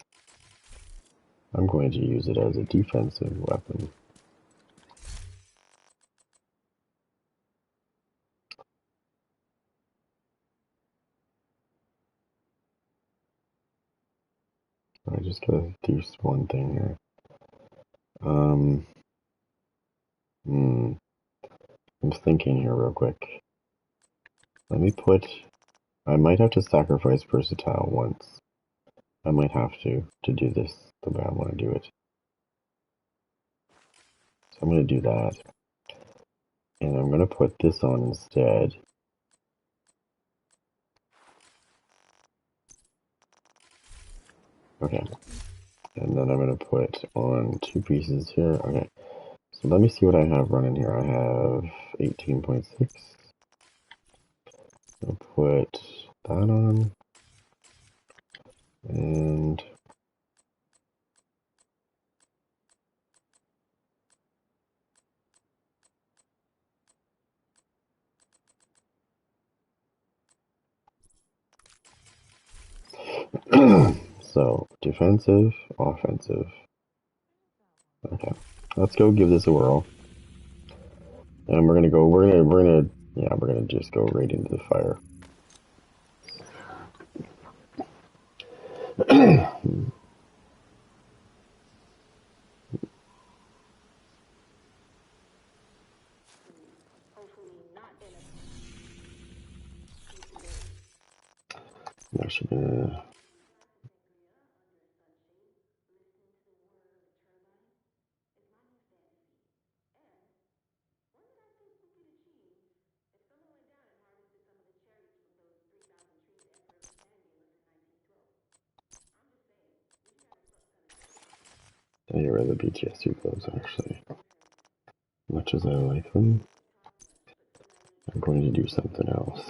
I'm going to use it as a defensive weapon. I just gotta do one thing here. I'm thinking here real quick. Let me put... I might have to sacrifice versatile once. I might have to do this the way I want to do it. So I'm going to do that. And I'm going to put this on instead. Okay. And then I'm going to put on 2 pieces here. Okay. So let me see what I have running here. I have 18.6. I'll put that on. And so defensive, offensive. Okay. Let's go give this a whirl. And we're gonna just go right into the fire. Actually gonna... I get rid of the BTS2 clothes, actually. Much as I like them, I'm going to do something else.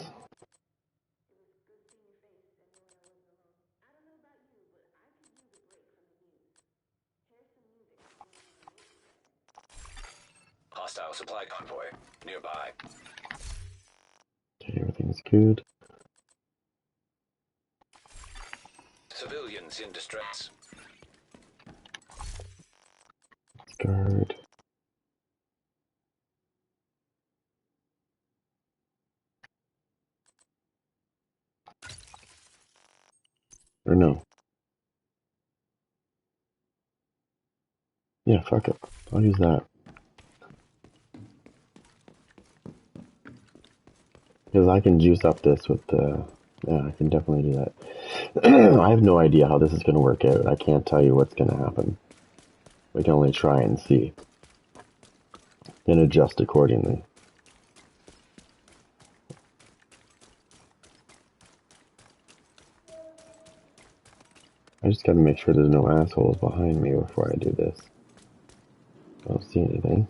Hostile supply convoy nearby. Okay, everything's good. Civilians in distress. Guard. Or no. Yeah, fuck it. I'll use that. Because I can juice up this with the... Yeah, I can definitely do that. I have no idea how this is going to work out. I can't tell you what's going to happen. We can only try and see. And adjust accordingly. I just gotta make sure there's no assholes behind me before I do this. I don't see anything.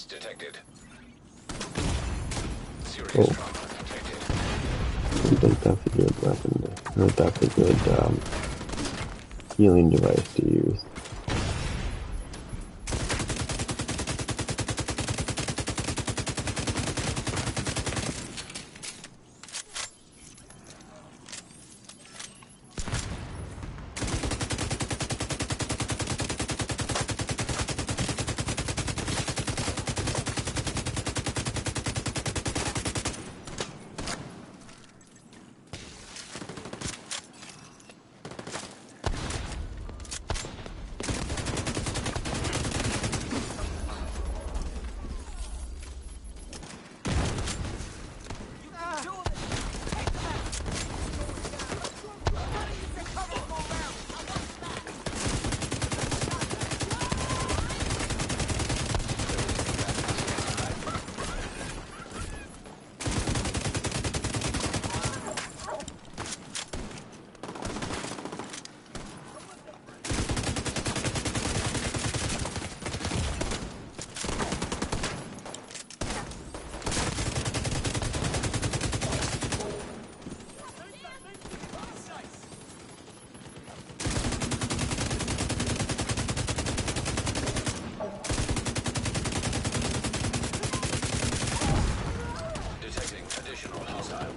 Detected. Serious Oh. trauma detected. I think that's a good weapon. I think that's a good healing device to use.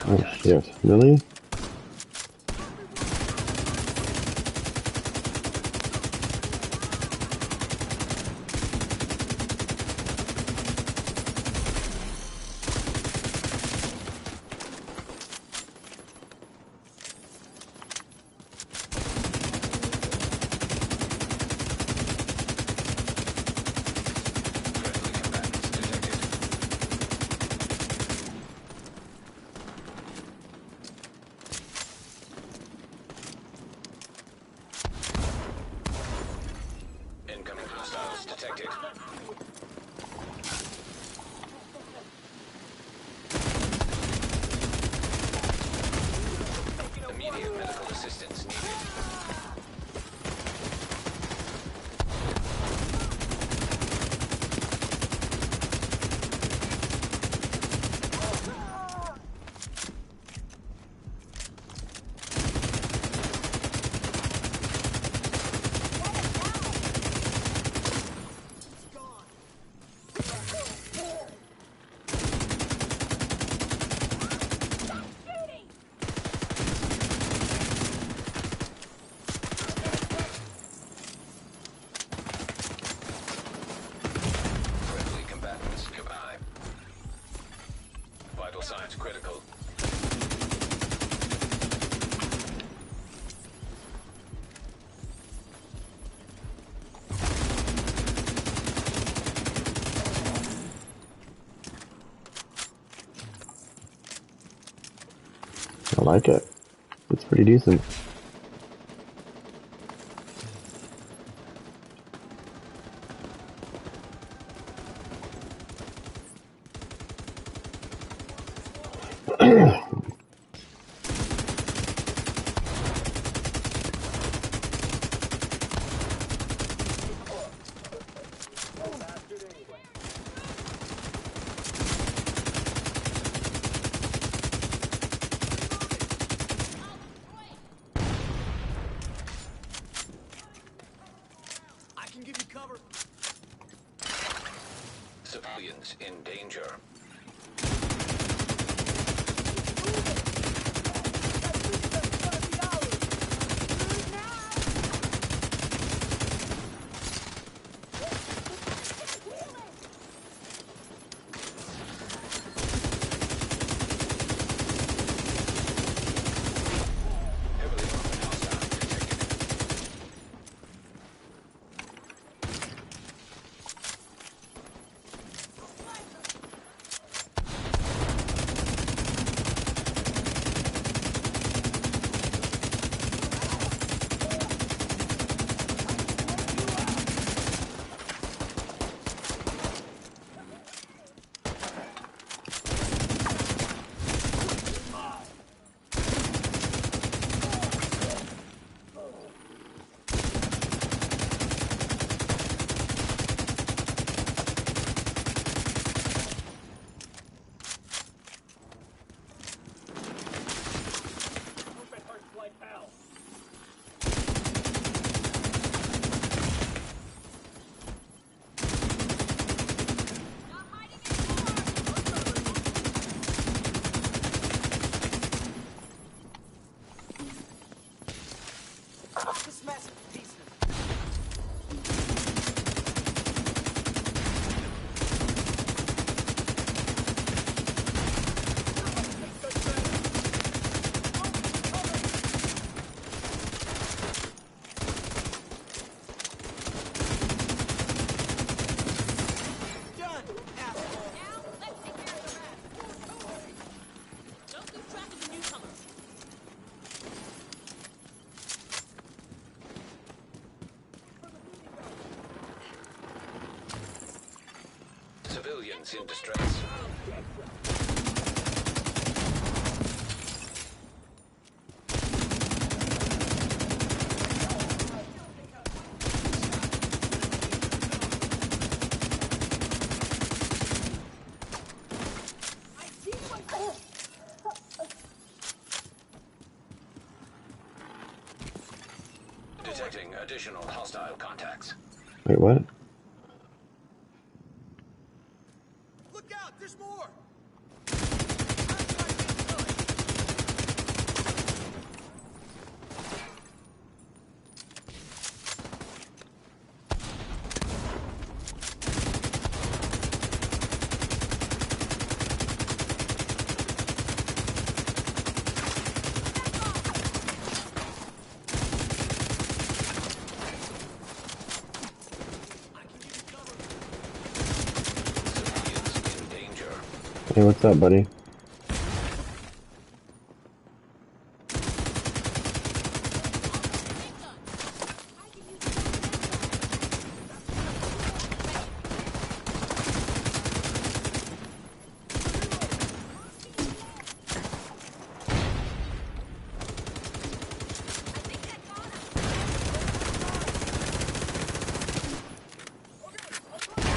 Oh shit, really? Incoming hostiles detected. Immediate medical assistance needed. Friendly combatants nearby. Vital signs critical. I like it. It's pretty decent. I can give you cover. Civilians in danger. Civilians in distress. Detecting additional hostile contacts. Wait, what? Look out! There's more! Civilians in danger. Hey, what's up, buddy?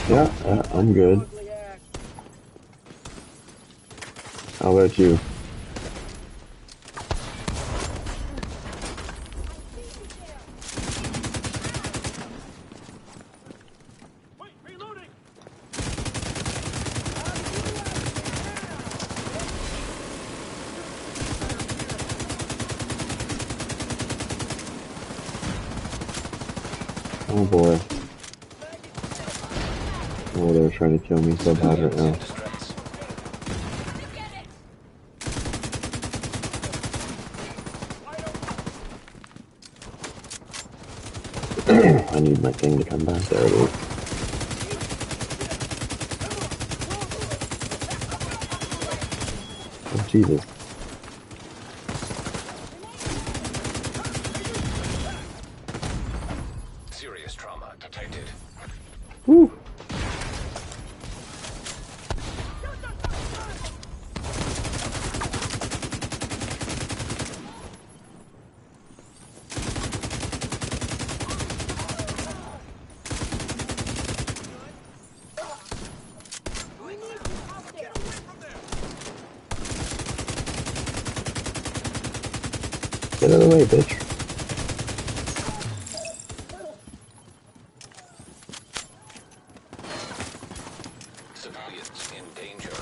Yeah, I'm good. How about you? Wait, reloading! Oh boy. Oh, they're trying to kill me so bad right now. Distress. I need my thing to come back. There it is. Oh, Jesus. Serious trauma detected. Woo! Get out of the way, bitch. Civilians in danger.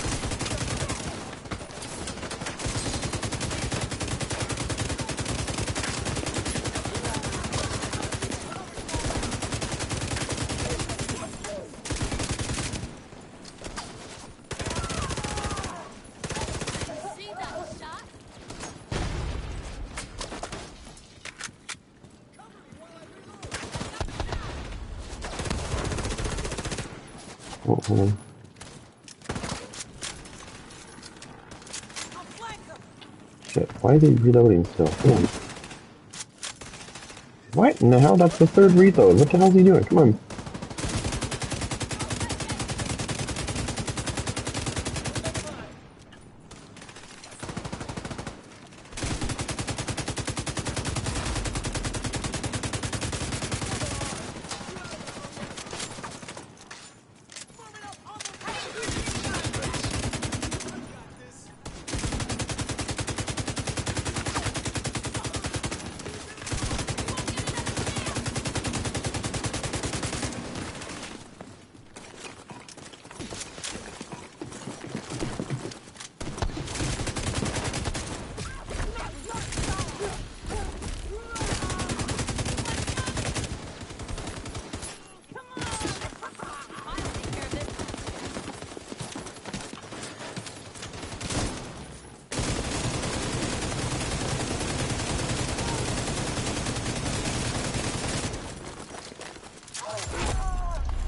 See that shot? Oh, hold on. Shit, why are they reloading still? Come on. What in the hell? That's the third reload. What the hell is he doing? Come on.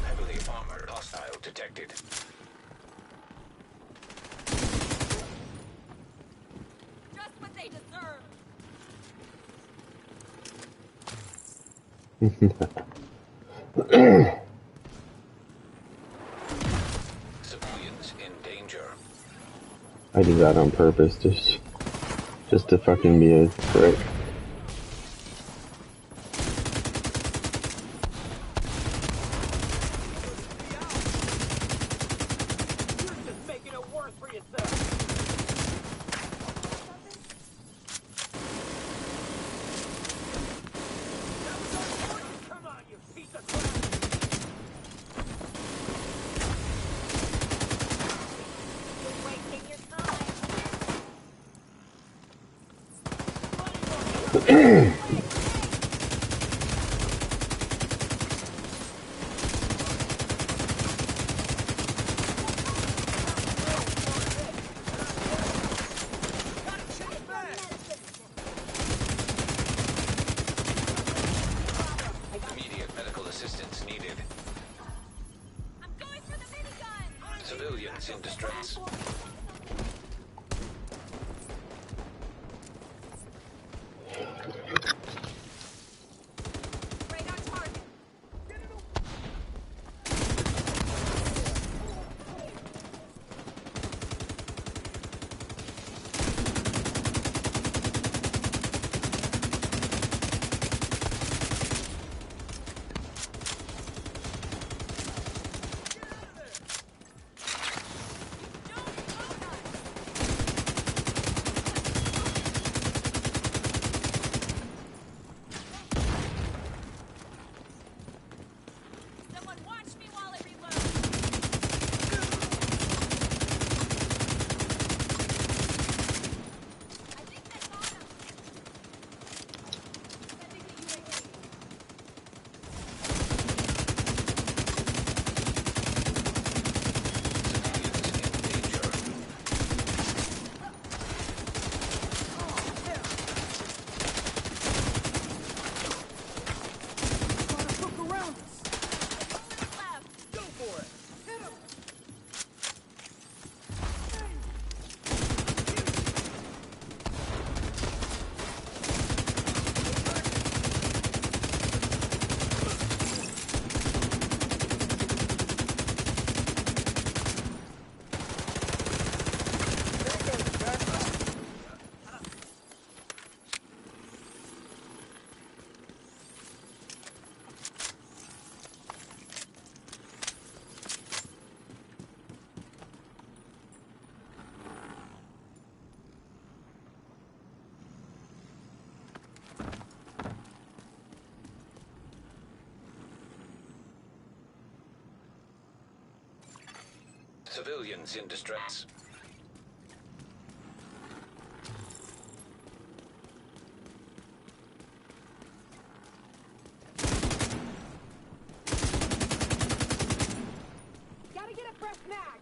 Heavily armored hostile detected. Just what they deserve. Civilians I do that on purpose, just to fucking be a prick. You're just making it worse for yourself. Come on, you piece of crap! You're wasting your time. Immediate medical assistance needed. I'm going for the minigun. Civilians in distress. Radar target. Someone watch me while I reload. I think they got him. Sending the UAV. Civilians in danger. Left. Go for it! Hit him! Civilians in distress. Gotta get a fresh mag.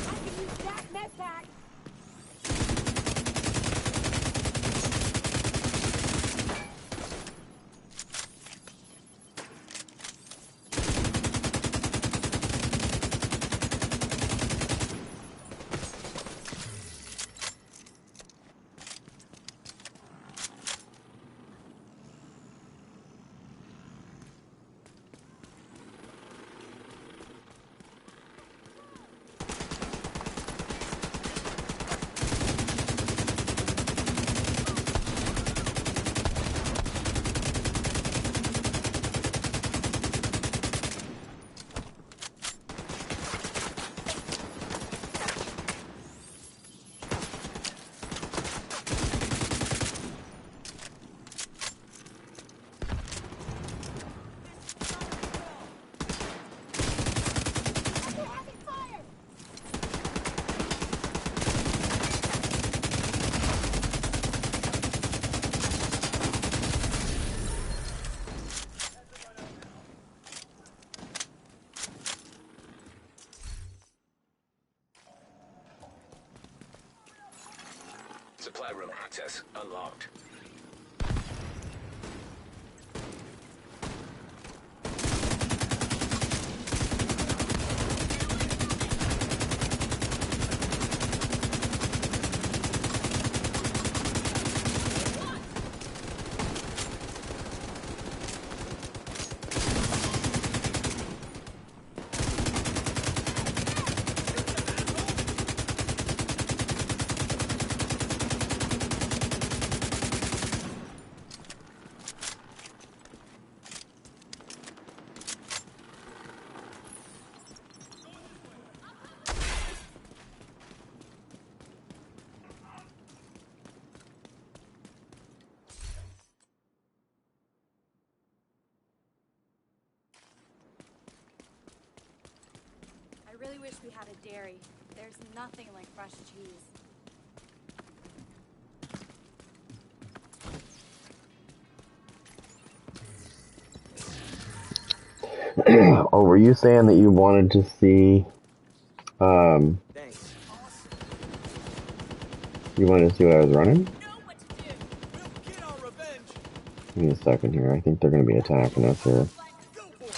I can use that med pack. Supply room access unlocked. really wish we had a dairy. There's nothing like fresh cheese. Oh, were you saying that you wanted to see, Thanks. you wanted to see what I was running? Know what to do. We'll get our revenge. Give me a second here. I think they're going to be attacking us here. Go for it.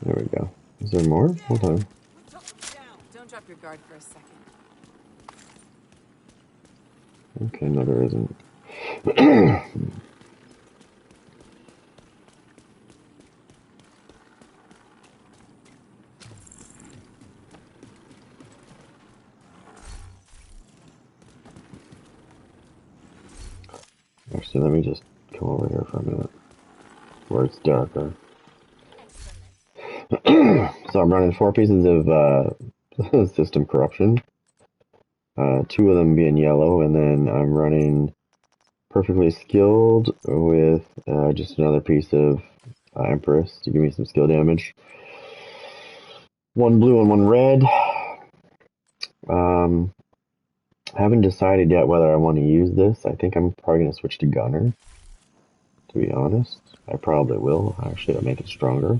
There we go. Is there more? Hold on. We took them down. Don't drop your guard for a second. Okay, no, there isn't. Actually, let me just come over here for a minute, where it's darker. So I'm running 4 pieces of system corruption. 2 of them being yellow, and then I'm running perfectly skilled with just another piece of Empress to give me some skill damage. 1 blue and 1 red. Haven't decided yet whether I want to use this. I think I'm probably going to switch to Gunner, to be honest. I probably will, actually, to make it stronger.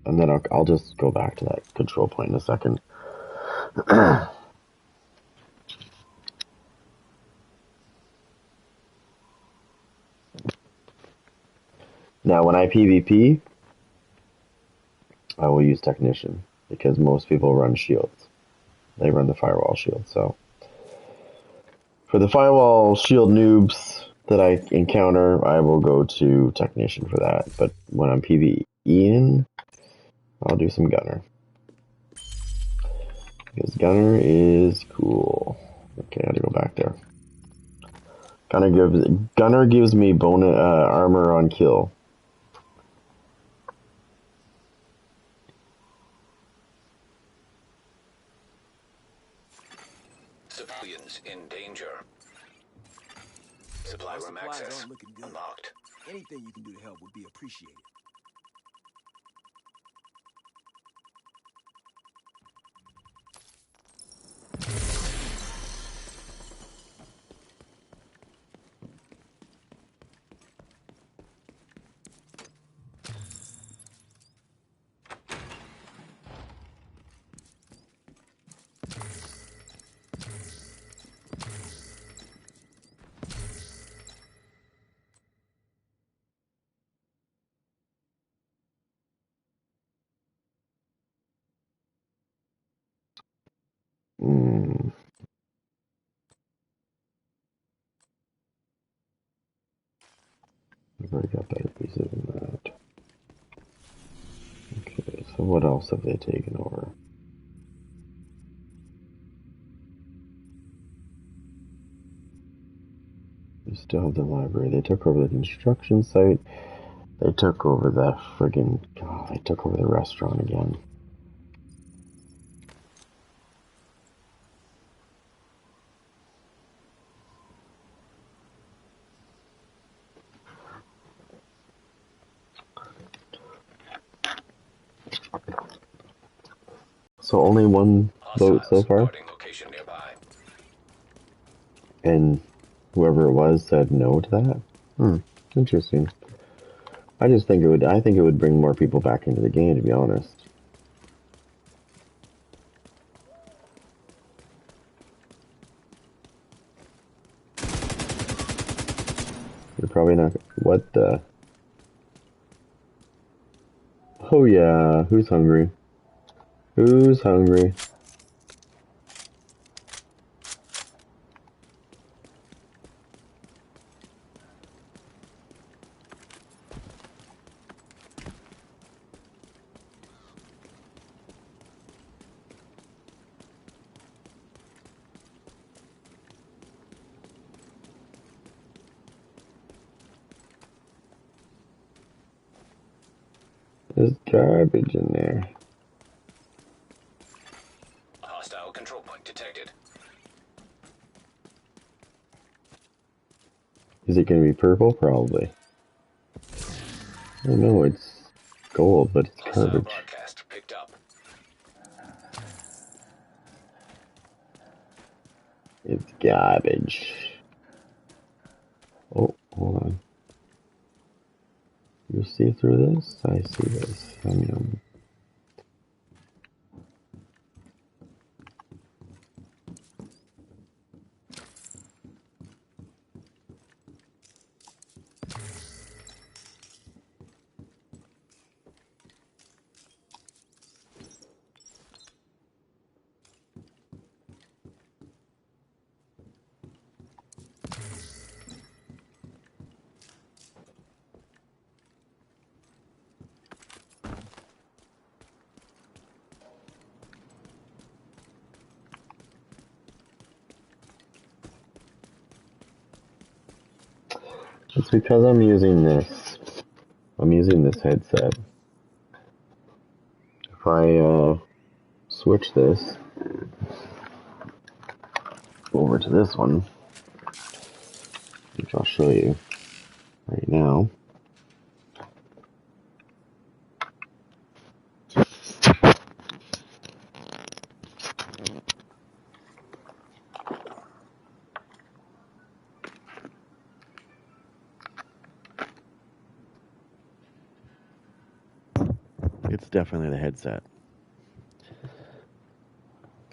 And then I'll just go back to that control point in a second. Now, when I PvP, I will use Technician, because most people run shields. They run the firewall shield, so. For the firewall shield noobs that I encounter, I will go to Technician for that. But when I'm PvEing, I'll do some Gunner. Because Gunner is cool. Okay, I gotta go back there. Gunner gives me bonus armor on kill. Civilians in danger. Supply Our room supplies access aren't looking good. unlocked. Anything you can do to help would be appreciated. I've already got better pieces than that. Okay, so what else have they taken over? We still have the library. They took over the construction site. They took over the friggin'... Oh, they took over the restaurant again. So only 1 vote so Hostiles far? reporting location nearby. And whoever it was said no to that? Interesting. I think it would bring more people back into the game, to be honest. You're probably not... What the... Oh yeah, who's hungry? Who's hungry? There's garbage in there. control point detected. Is it going to be purple? Probably. Oh no, it's gold, but it's Hostile garbage. broadcast picked up. It's garbage. Oh, hold on. You see through this? I see this. Yum yum. It's because I'm using this. I'm using this headset. If I switch this over to this one, which I'll show you right now. It's definitely the headset.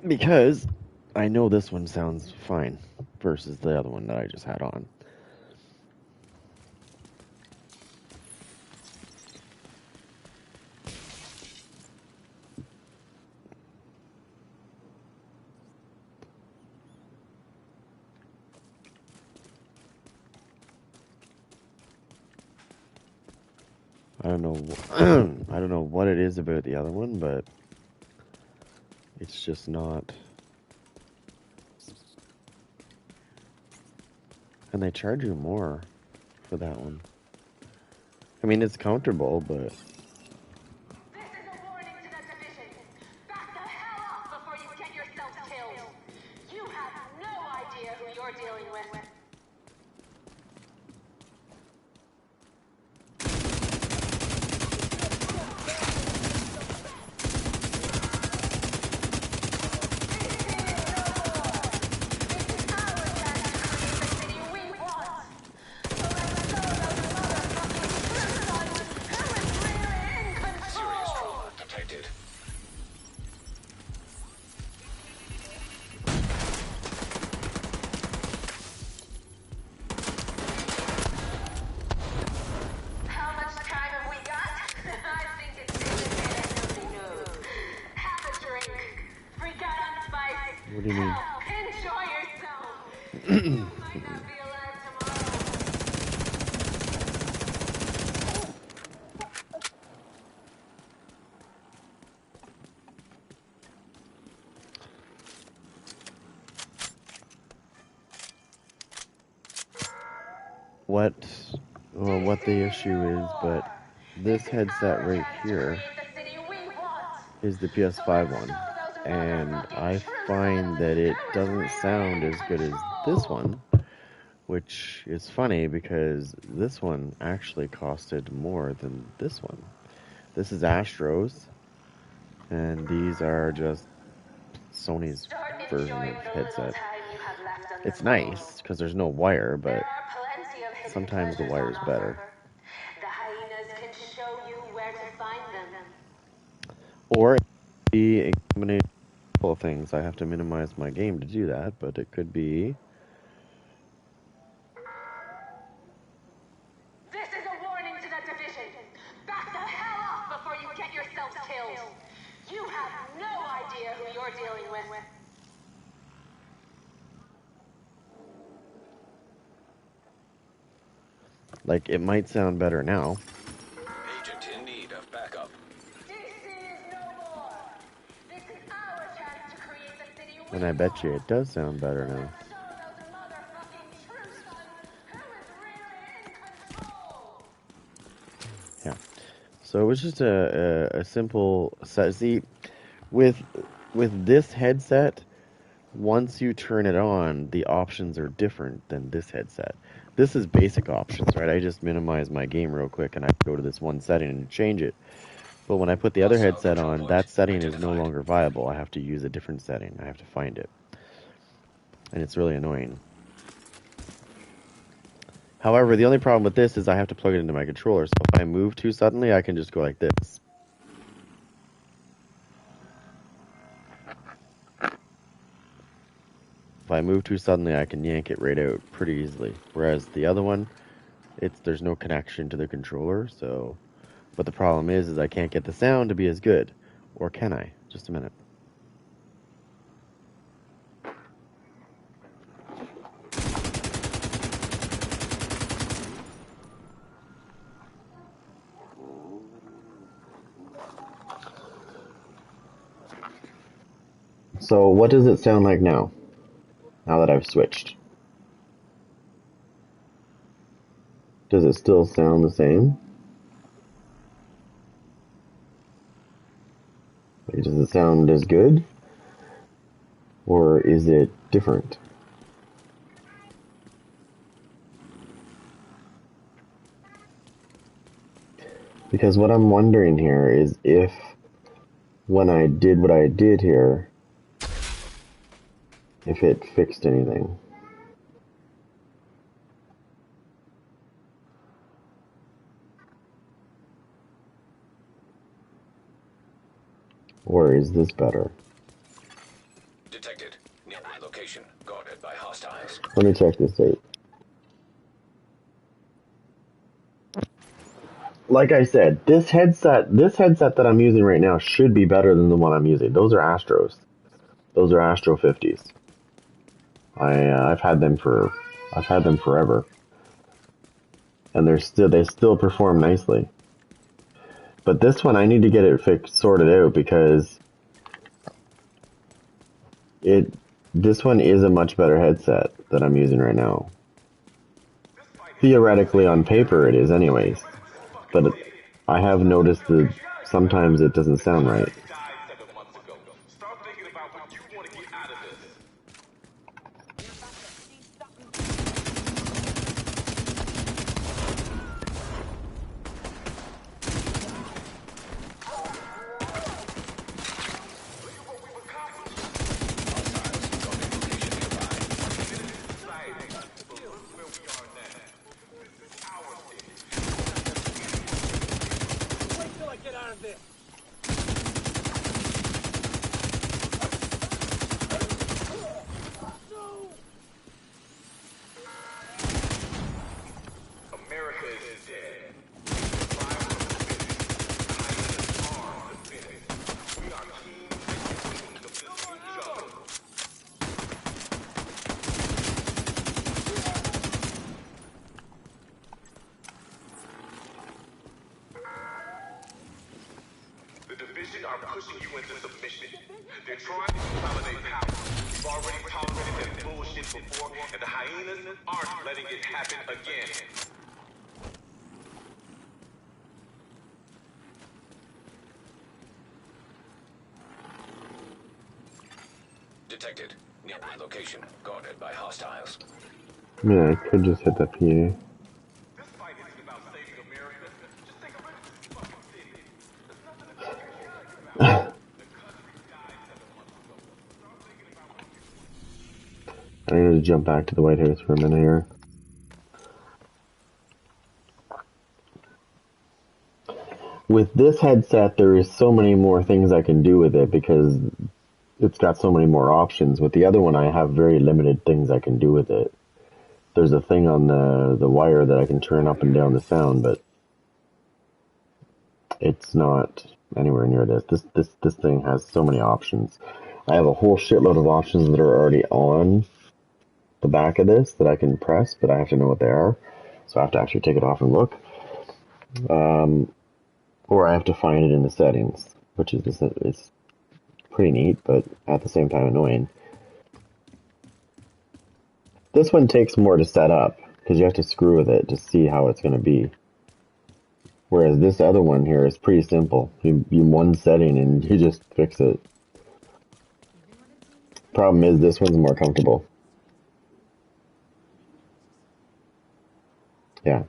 Because I know this one sounds fine versus the other one that I just had on. I don't know. I don't know what it is about the other one, but it's just not. And they charge you more for that one. I mean, it's comfortable, but This is a warning to the division. Back the hell off before you get yourself killed. You have no idea who you're dealing with. Serious trauma detected. How much time have we got? I think it's safe to say that nobody knows. Have a drink. Freak out on spice. what do you mean? Hell, enjoy yourself. You might not be alive tomorrow. What the issue is, but this headset right here is the PS5 one, and I find that it doesn't sound as good as this one, which is funny because this one actually costed more than this one. This is Astro's, and these are just Sony's version of headset. It's nice because there's no wire, but sometimes the wire's better. The hyenas can show you where to find them. Or it could be a combination of things. I have to minimize my game to do that, but it could be. This is a warning to the division. Back the hell off before you get yourself killed. You have no idea who you're dealing with. Like, it might sound better now. Agent in need of backup. This is no more. This is our chance to create the city we And I bet you it does sound better now. show those motherfucking true sons who is really in control. Yeah. So it was just a simple set. See, with this headset, once you turn it on, the options are different than this headset. This is basic options, right? I just minimize my game real quick and I go to this one setting and change it. But when I put the other Hostile headset control on, point that setting is no identified. longer viable. I have to use a different setting. I have to find it. And it's really annoying. However, the only problem with this is I have to plug it into my controller, so if I move too suddenly, I can just go like this. If I move too suddenly, I can yank it right out pretty easily. Whereas the other one, there's no connection to the controller, so... But the problem is I can't get the sound to be as good. Or can I? Just a minute. So what does it sound like now? Now that I've switched. Does it still sound the same? Like, does it sound as good? Or is it different? Because what I'm wondering here is if when I did what I did here, if it fixed anything. Or is this better? Detected. Nearby location. Guarded by hostiles. Let me check this out. Like I said, this headset that I'm using right now should be better than the one I'm using. Those are Astros. Those are Astro 50s. I've had them forever. And they still perform nicely. But this one I need to get it sorted out because this one is a much better headset that I'm using right now. Theoretically on paper it is anyways. But I have noticed that sometimes it doesn't sound right. Wait till I get out of this. America is dead. We are kings and queens of this jungle. The division are pushing you into submission. They're trying to consolidate power. We've already tolerated that bullshit before, and the hyenas aren't letting it happen again. Detected. Nearby location. Guarded by hostiles. I mean, I could just hit the PA. This fight isn't about saving America. Just take a look at this fucking city. There's nothing to be scared about. The country died 7 months ago. Start thinking about what you I need to jump back to the White House for a minute here. With this headset, there is so many more things I can do with it because it's got so many more options. With the other one, I have very limited things I can do with it. There's a thing on the wire that I can turn up and down the sound, but it's not anywhere near this. This thing has so many options. I have a whole shitload of options that are already on the back of this that I can press, but I have to know what they are. So I have to actually take it off and look. Or I have to find it in the settings, which is pretty neat, but at the same time annoying. This one takes more to set up, because you have to screw with it to see how it's going to be. Whereas this other one here is pretty simple. You one setting and you just fix it. Problem is, this one's more comfortable. Yeah.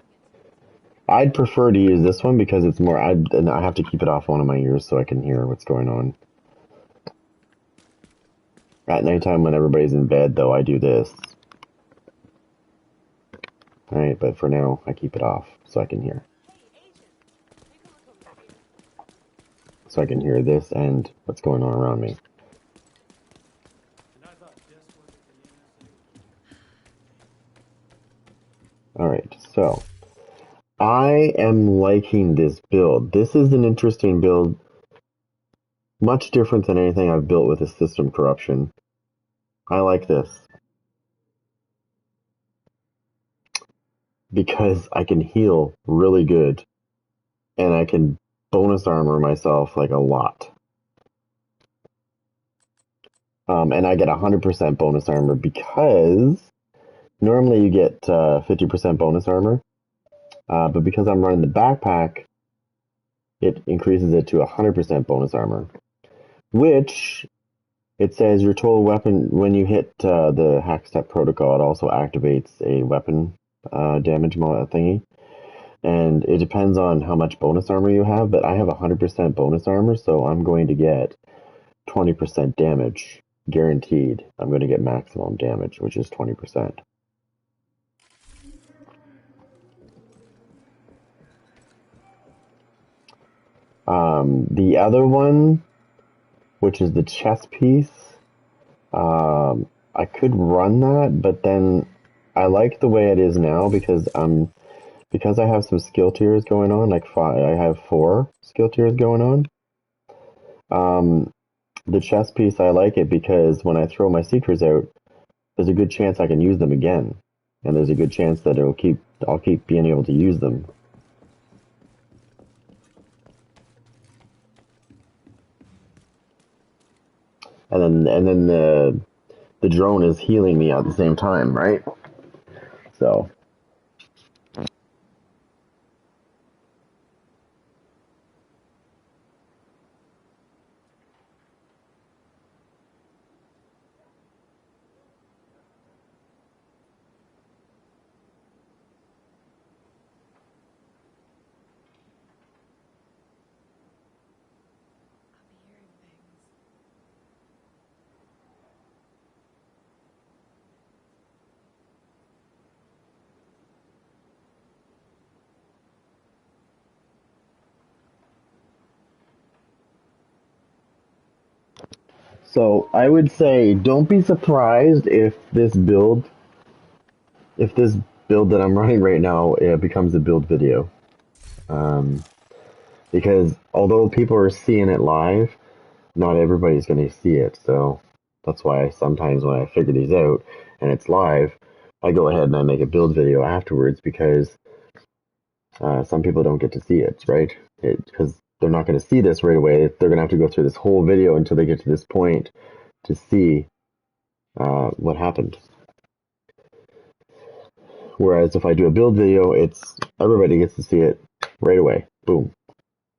I'd prefer to use this one because it's more, and I have to keep it off one of my ears so I can hear what's going on. At nighttime when everybody's in bed, though, I do this. Alright, but for now, I keep it off so I can hear. So I can hear this and what's going on around me. Alright, so I am liking this build. This is an interesting build. Much different than anything I've built with a system corruption. I like this. Because I can heal really good. And I can bonus armor myself like a lot. And I get 100% bonus armor because normally you get 50% bonus armor. But because I'm running the backpack, it increases it to 100% bonus armor. Which, it says your total weapon, when you hit the hack step protocol, it also activates a weapon damage thingy. And it depends on how much bonus armor you have, but I have 100% bonus armor, so I'm going to get 20% damage. Guaranteed. I'm going to get maximum damage, which is 20%. The other one, which is the chess piece, I could run that, but then I like the way it is now because I have some skill tiers going on, like I have 4 skill tiers going on. The chess piece, I like it because when I throw my seekers out, there's a good chance I can use them again, and there's a good chance that I'll keep being able to use them. And then the drone is healing me at the same time, right? So. So I would say don't be surprised if this build that I'm running right now becomes a build video. Because although people are seeing it live, not everybody's going to see it. So that's why sometimes when I figure these out and it's live, I go ahead and I make a build video afterwards because some people don't get to see it, right? Because they're not going to see this right away. They're going to have to go through this whole video until they get to this point to see what happened. Whereas if I do a build video, everybody gets to see it right away. Boom.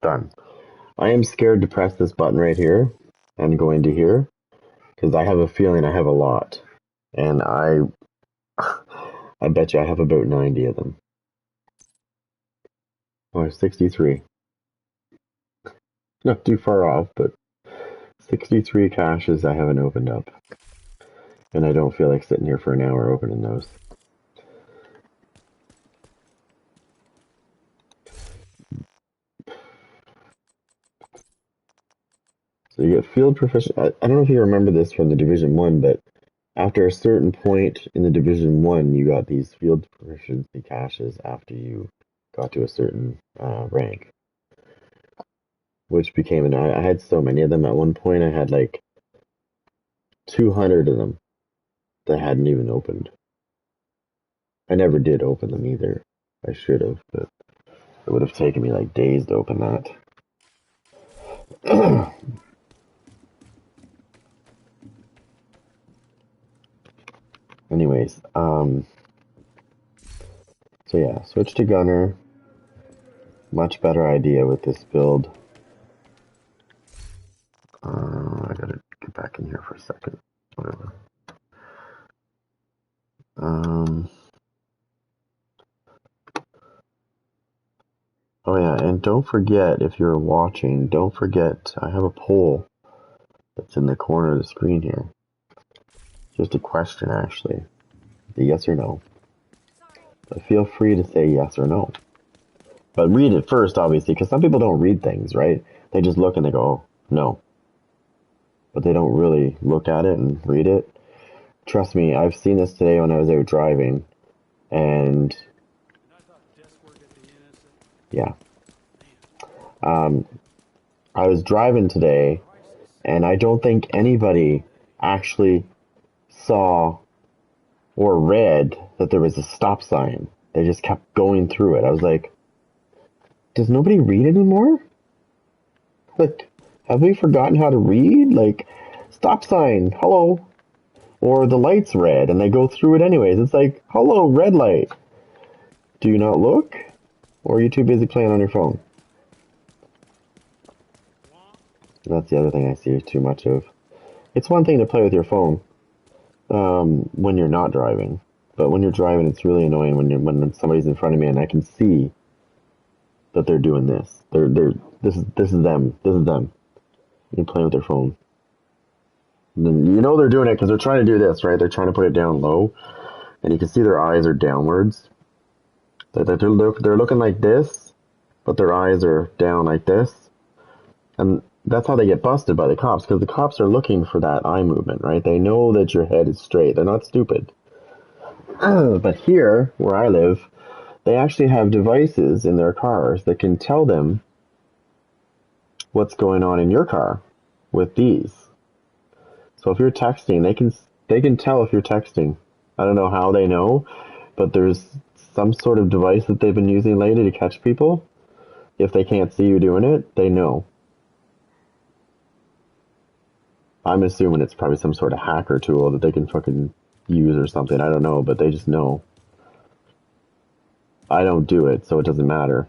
Done. I am scared to press this button right here and go into here because I have a feeling I have a lot. And I bet you I have about 90 of them. Or 63. Not too far off, but 63 caches I haven't opened up. And I don't feel like sitting here for an hour opening those. So you get field proficiency. I don't know if you remember this from the Division 1, but after a certain point in the Division 1, you got these field proficiency caches after you got to a certain rank. Which became I had so many of them at one point. I had like 200 of them that I hadn't even opened. I never did open them either. I should have, but it would have taken me like days to open that. Anyways, so yeah, switch to gunner. Much better idea with this build. I gotta get back in here for a second. Whatever. don't forget, if you're watching, don't forget, I have a poll that's in the corner of the screen here. Just a question, actually. A yes or no. But feel free to say yes or no. But read it first, obviously, because some people don't read things, right? They just look and they go, oh, no. But they don't really look at it and read it. Trust me, I've seen this today when I was out driving, and yeah. I was driving today, and I don't think anybody actually saw or read that there was a stop sign. They just kept going through it. I was like, does nobody read anymore? Like, have we forgotten how to read? Like, stop sign, hello. Or the light's red, and they go through it anyways. It's like, hello, red light. Do you not look? Or are you too busy playing on your phone? That's the other thing I see too much of. It's one thing to play with your phone when you're not driving, but when you're driving, it's really annoying when somebody's in front of me and I can see that they're doing this. This is them. This is them. You're playing with their phone. And then you know they're doing it because they're trying to do this, right? They're trying to put it down low, and you can see their eyes are downwards. They're looking like this, but their eyes are down like this, and that's how they get busted by the cops, because the cops are looking for that eye movement, right? They know that your head is straight. They're not stupid. But here, where I live, they actually have devices in their cars that can tell them what's going on in your car with these. So if you're texting, they can tell if you're texting. I don't know how they know, but there's some sort of device that they've been using lately to catch people. If they can't see you doing it, they know. I'm assuming it's probably some sort of hacker tool that they can fucking use or something. I don't know, but they just know. I don't do it, so it doesn't matter.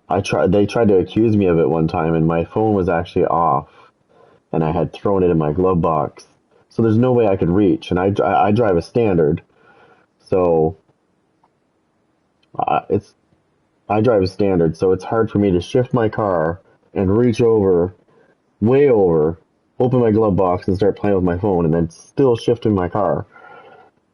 They tried to accuse me of it one time, and my phone was actually off, and I had thrown it in my glove box. So there's no way I could reach, and I drive a standard, so I drive a standard, so it's hard for me to shift my car and reach over, way over, open my glove box and start playing with my phone, and then still shift in my car.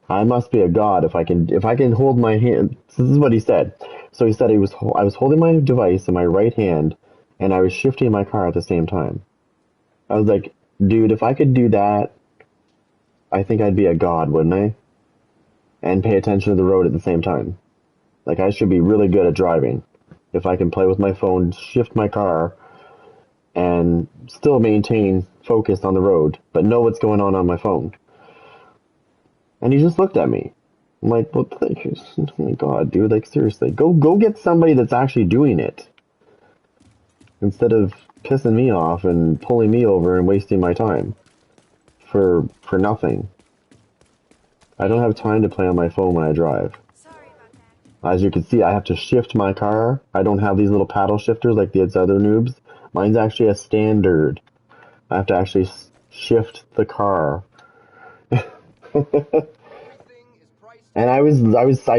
I must be a god if I can hold my hand. This is what he said. So he said I was holding my device in my right hand, and I was shifting my car at the same time. I was like, dude, if I could do that, I think I'd be a god, wouldn't I? And pay attention to the road at the same time. Like, I should be really good at driving. If I can play with my phone, shift my car, and still maintain focus on the road, but know what's going on my phone. And he just looked at me. I'm like, what the heck? Oh my god, dude, like, seriously. Go get somebody that's actually doing it. Instead of pissing me off and pulling me over and wasting my time. For nothing. I don't have time to play on my phone when I drive. Sorry about that. As you can see, I have to shift my car. I don't have these little paddle shifters like the other noobs. Mine's actually a standard. I have to actually shift the car. And I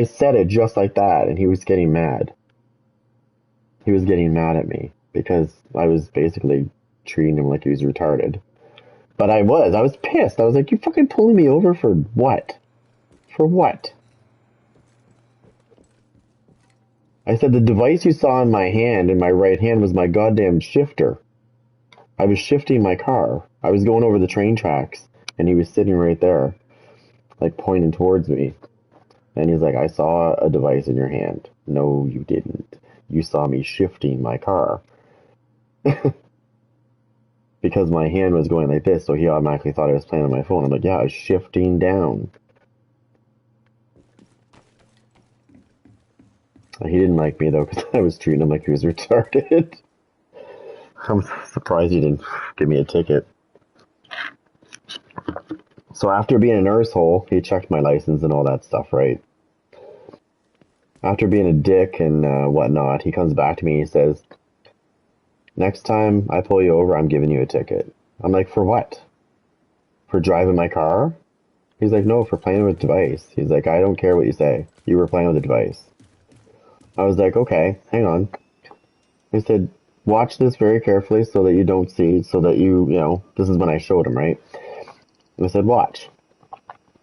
said it just like that, and he was getting mad. He was getting mad at me because I was basically treating him like he was retarded. But I was pissed. I was like, you fucking pulling me over for what? For what? I said, the device you saw in my hand, in my right hand, was my goddamn shifter. I was shifting my car. I was going over the train tracks, and he was sitting right there, like, pointing towards me. And he's like, I saw a device in your hand. No, you didn't. You saw me shifting my car. Because my hand was going like this, so he automatically thought I was playing on my phone. I'm like, yeah, I was shifting down. He didn't like me, though, because I was treating him like he was retarded. I'm surprised he didn't give me a ticket. So after being an arsehole, he checked my license and all that stuff, right? After being a dick and whatnot, he comes back to me and he says, next time I pull you over, I'm giving you a ticket. I'm like, for what? For driving my car? He's like, no, for playing with the device. He's like, I don't care what you say. You were playing with the device. I was like, okay, hang on. I said, watch this very carefully so that you don't see, so that this is when I showed him, right? And I said, watch.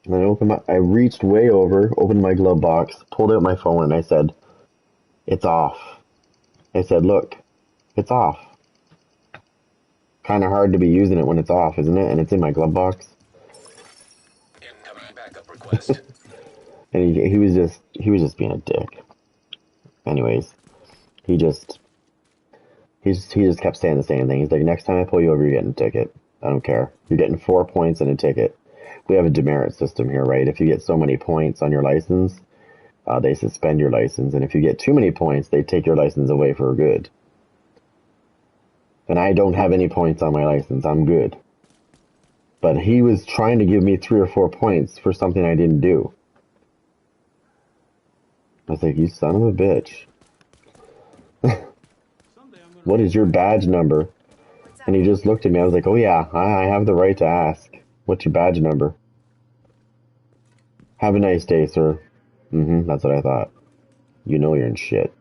And I reached way over, opened my glove box, pulled out my phone, and I said, it's off. I said, look, it's off. Kind of hard to be using it when it's off, isn't it? And it's in my glove box. Incoming backup request. And he was just being a dick. Anyways, he just kept saying the same thing. He's like, next time I pull you over, you're getting a ticket. I don't care. You're getting 4 points and a ticket. We have a demerit system here, right? If you get so many points on your license, they suspend your license. And if you get too many points, they take your license away for good. And I don't have any points on my license. I'm good. But he was trying to give me 3 or 4 points for something I didn't do. I was like, you son of a bitch. What is your badge number? And he just looked at me. I was like, oh yeah, I have the right to ask. What's your badge number? Have a nice day, sir. That's what I thought. You know you're in shit.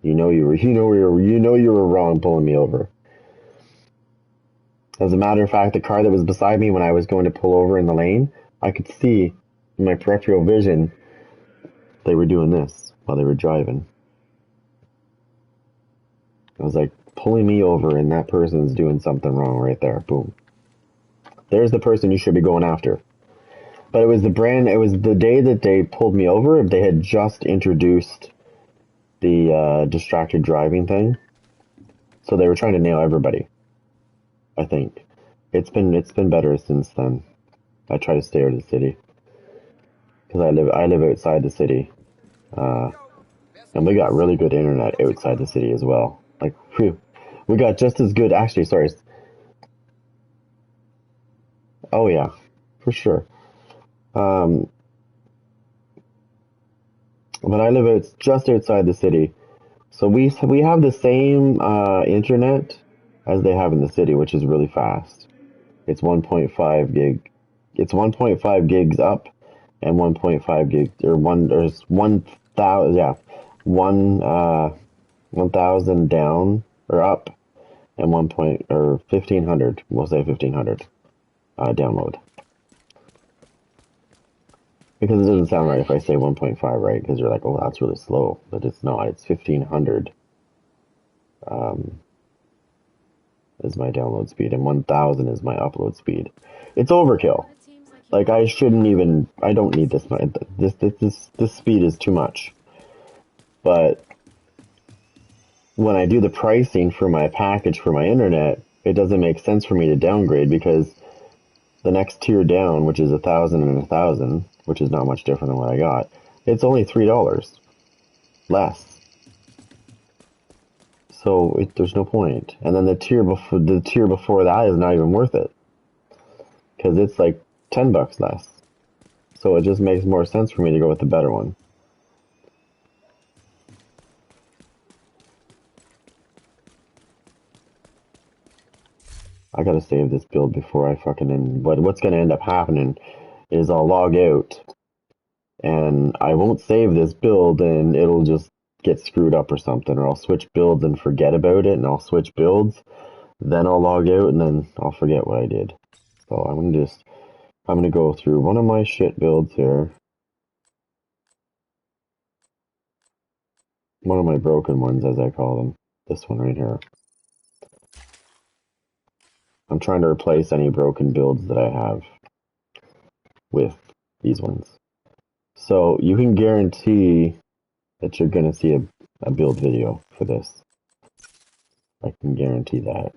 You know you were wrong pulling me over. As a matter of fact, the car that was beside me when I was going to pull over in the lane, I could see in my peripheral vision they were doing this while they were driving. I was like, pulling me over and that person's doing something wrong right there. Boom. There's the person you should be going after. But it was the day that they pulled me over. They had just introduced the distracted driving thing. So they were trying to nail everybody. I think. It's been better since then. I try to stay out of the city. Because I live outside the city. And we got really good internet outside the city as well. Like, phew. We got just as good, actually, sorry. Oh yeah, for sure. But I live just outside the city. So we have the same internet as they have in the city, which is really fast. It's 1.5 gig. It's 1.5 gigs up and 1.5 gigs there's 1,000 1,000 down or up and 1,500. We'll say 1,500 download. Because it doesn't sound right if I say 1.5, right? Because you're like, oh, that's really slow. But it's not. It's 1,500 is my download speed, and 1,000 is my upload speed. It's overkill. Like, I don't need this much. This speed is too much. But when I do the pricing for my package for my internet, it doesn't make sense for me to downgrade because the next tier down, which is 1,000 and 1,000, which is not much different than what I got, it's only $3 less. So there's no point. And then the tier before that is not even worth it because it's like $10 less. So it just makes more sense for me to go with the better one. I gotta save this build before I fucking what's gonna end up happening is I'll log out and I won't save this build and it'll just get screwed up or something, or I'll switch builds and forget about it and I'll switch builds, then I'll log out and then I'll forget what I did. So I'm gonna go through one of my shit builds here. One of my broken ones, as I call them. This one right here. I'm trying to replace any broken builds that I have with these ones. So you can guarantee that you're going to see a build video for this. I can guarantee that.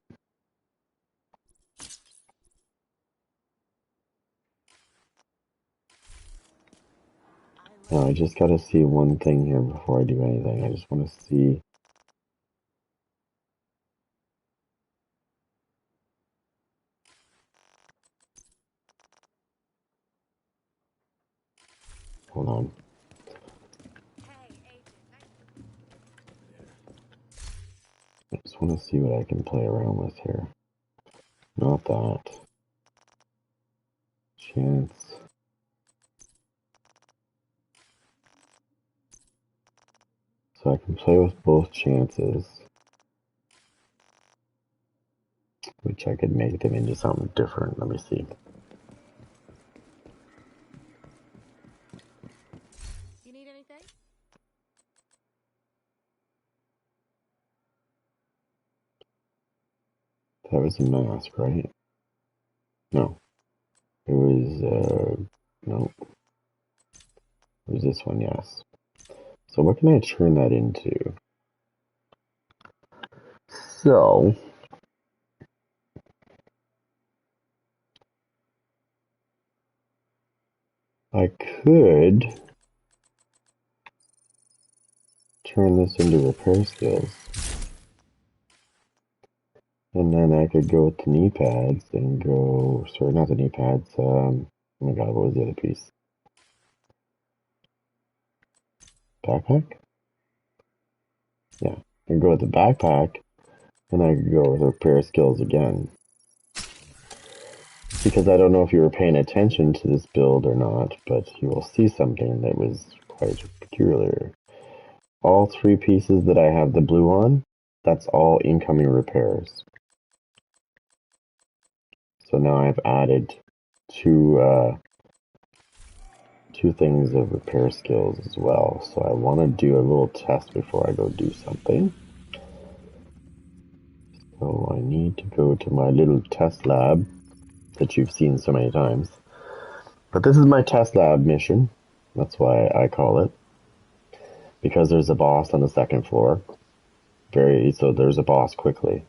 Now I just got to see one thing here before I do anything. I just want to see. Hold on. I just want to see what I can play around with here. Not that. Chance. So I can play with both chances. which I could make them into something different. Let me see. You need anything? That was a mask, right? No. It was, no. It was this one, yes. So what can I turn that into? So, I could turn this into repair skills. And then I could go with the knee pads and go, sorry, not the knee pads, oh my god, what was the other piece? Backpack? Yeah, I could go with the backpack, and I could go with repair skills again. Because I don't know if you were paying attention to this build or not, but you will see something that was quite peculiar. All three pieces that I have the blue on, that's all incoming repairs. So now I've added two things of repair skills as well. So I want to do a little test before I go do something. So I need to go to my little test lab that you've seen so many times. But this is my test lab mission. That's why I call it. Because there's a boss on the second floor. So there's a boss quickly.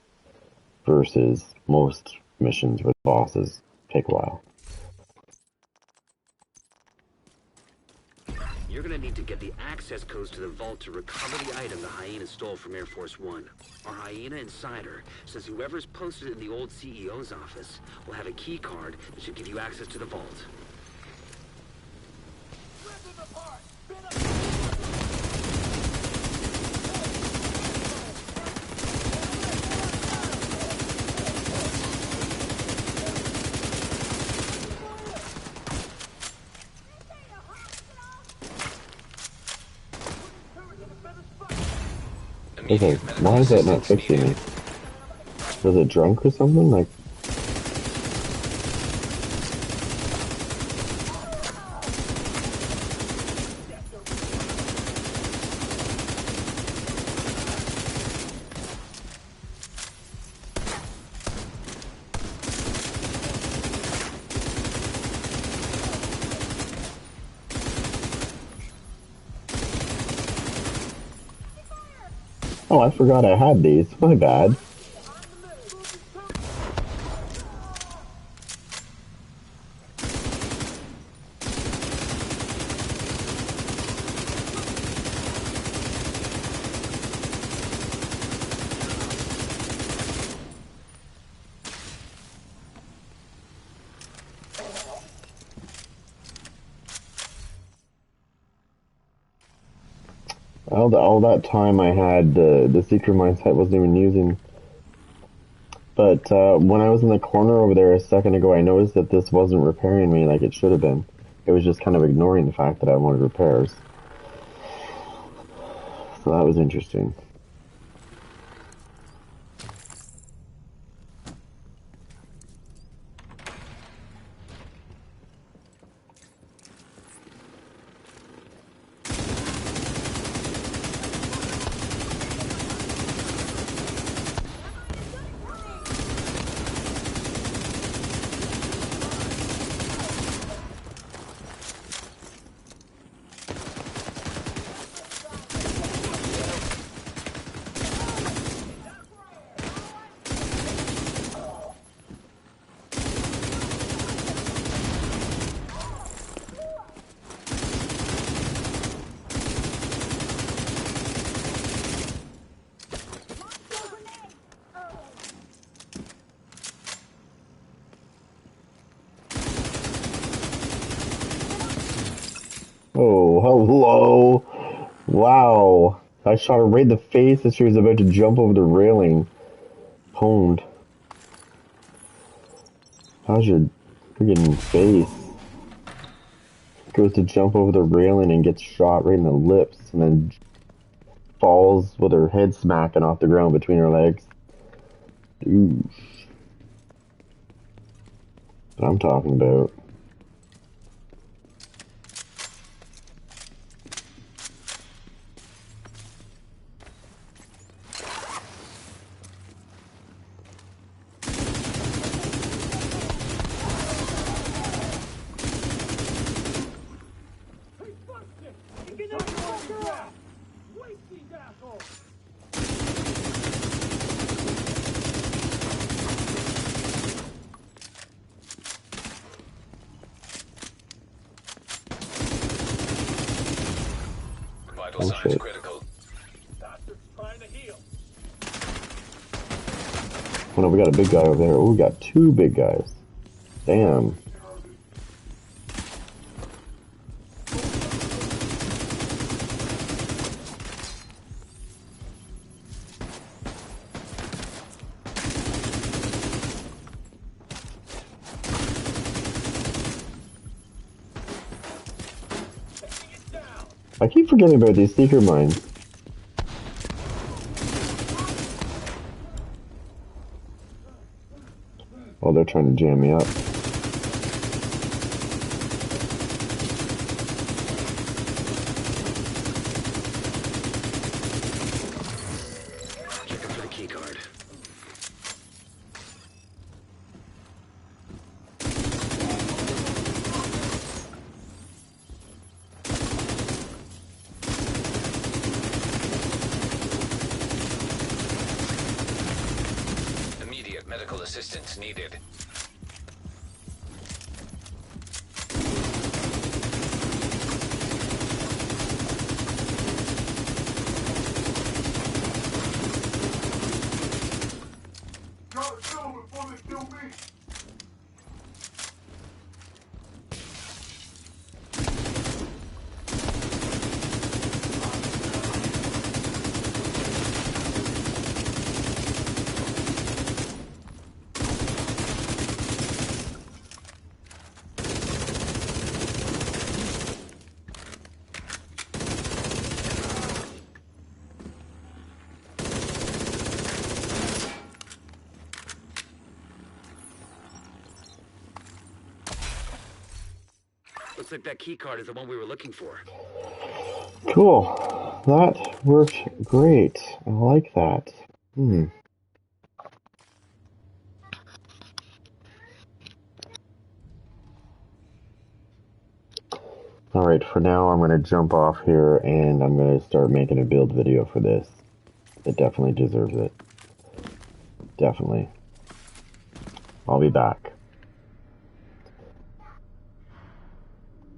Versus most missions where the bosses take a while. You're gonna need to get the access codes to the vault to recover the item the hyena stole from Air Force One. Our hyena insider says whoever's posted in the old CEO's office will have a key card that should give you access to the vault. Okay, why is that not fixing me? Was it drunk or something? Like, oh, I forgot I had these. My bad. All that time I had the secret mindset wasn't even using. But when I was in the corner over there a second ago, I noticed that this wasn't repairing me like it should have been. It was just kind of ignoring the fact that I wanted repairs. So that was interesting. Oh, hello. Wow. I shot her right in the face as she was about to jump over the railing. Pwned. How's your friggin' face? Goes to jump over the railing and gets shot right in the lips and then falls with her head smacking off the ground between her legs. Ooh. What I'm talking about. Vital Oh signs shit. critical. Oh no, we got a big guy over there. Oh, we got two big guys. Damn. I keep forgetting about these seeker mines. Oh, they're trying to jam me up. Checking for the key card. Immediate medical assistance needed. Gotta kill him before they kill me. Looks like that key card is the one we were looking for. Cool. That worked great. I like that. Alright, for now I'm going to jump off here and I'm going to start making a build video for this. It definitely deserves it. Definitely. I'll be back.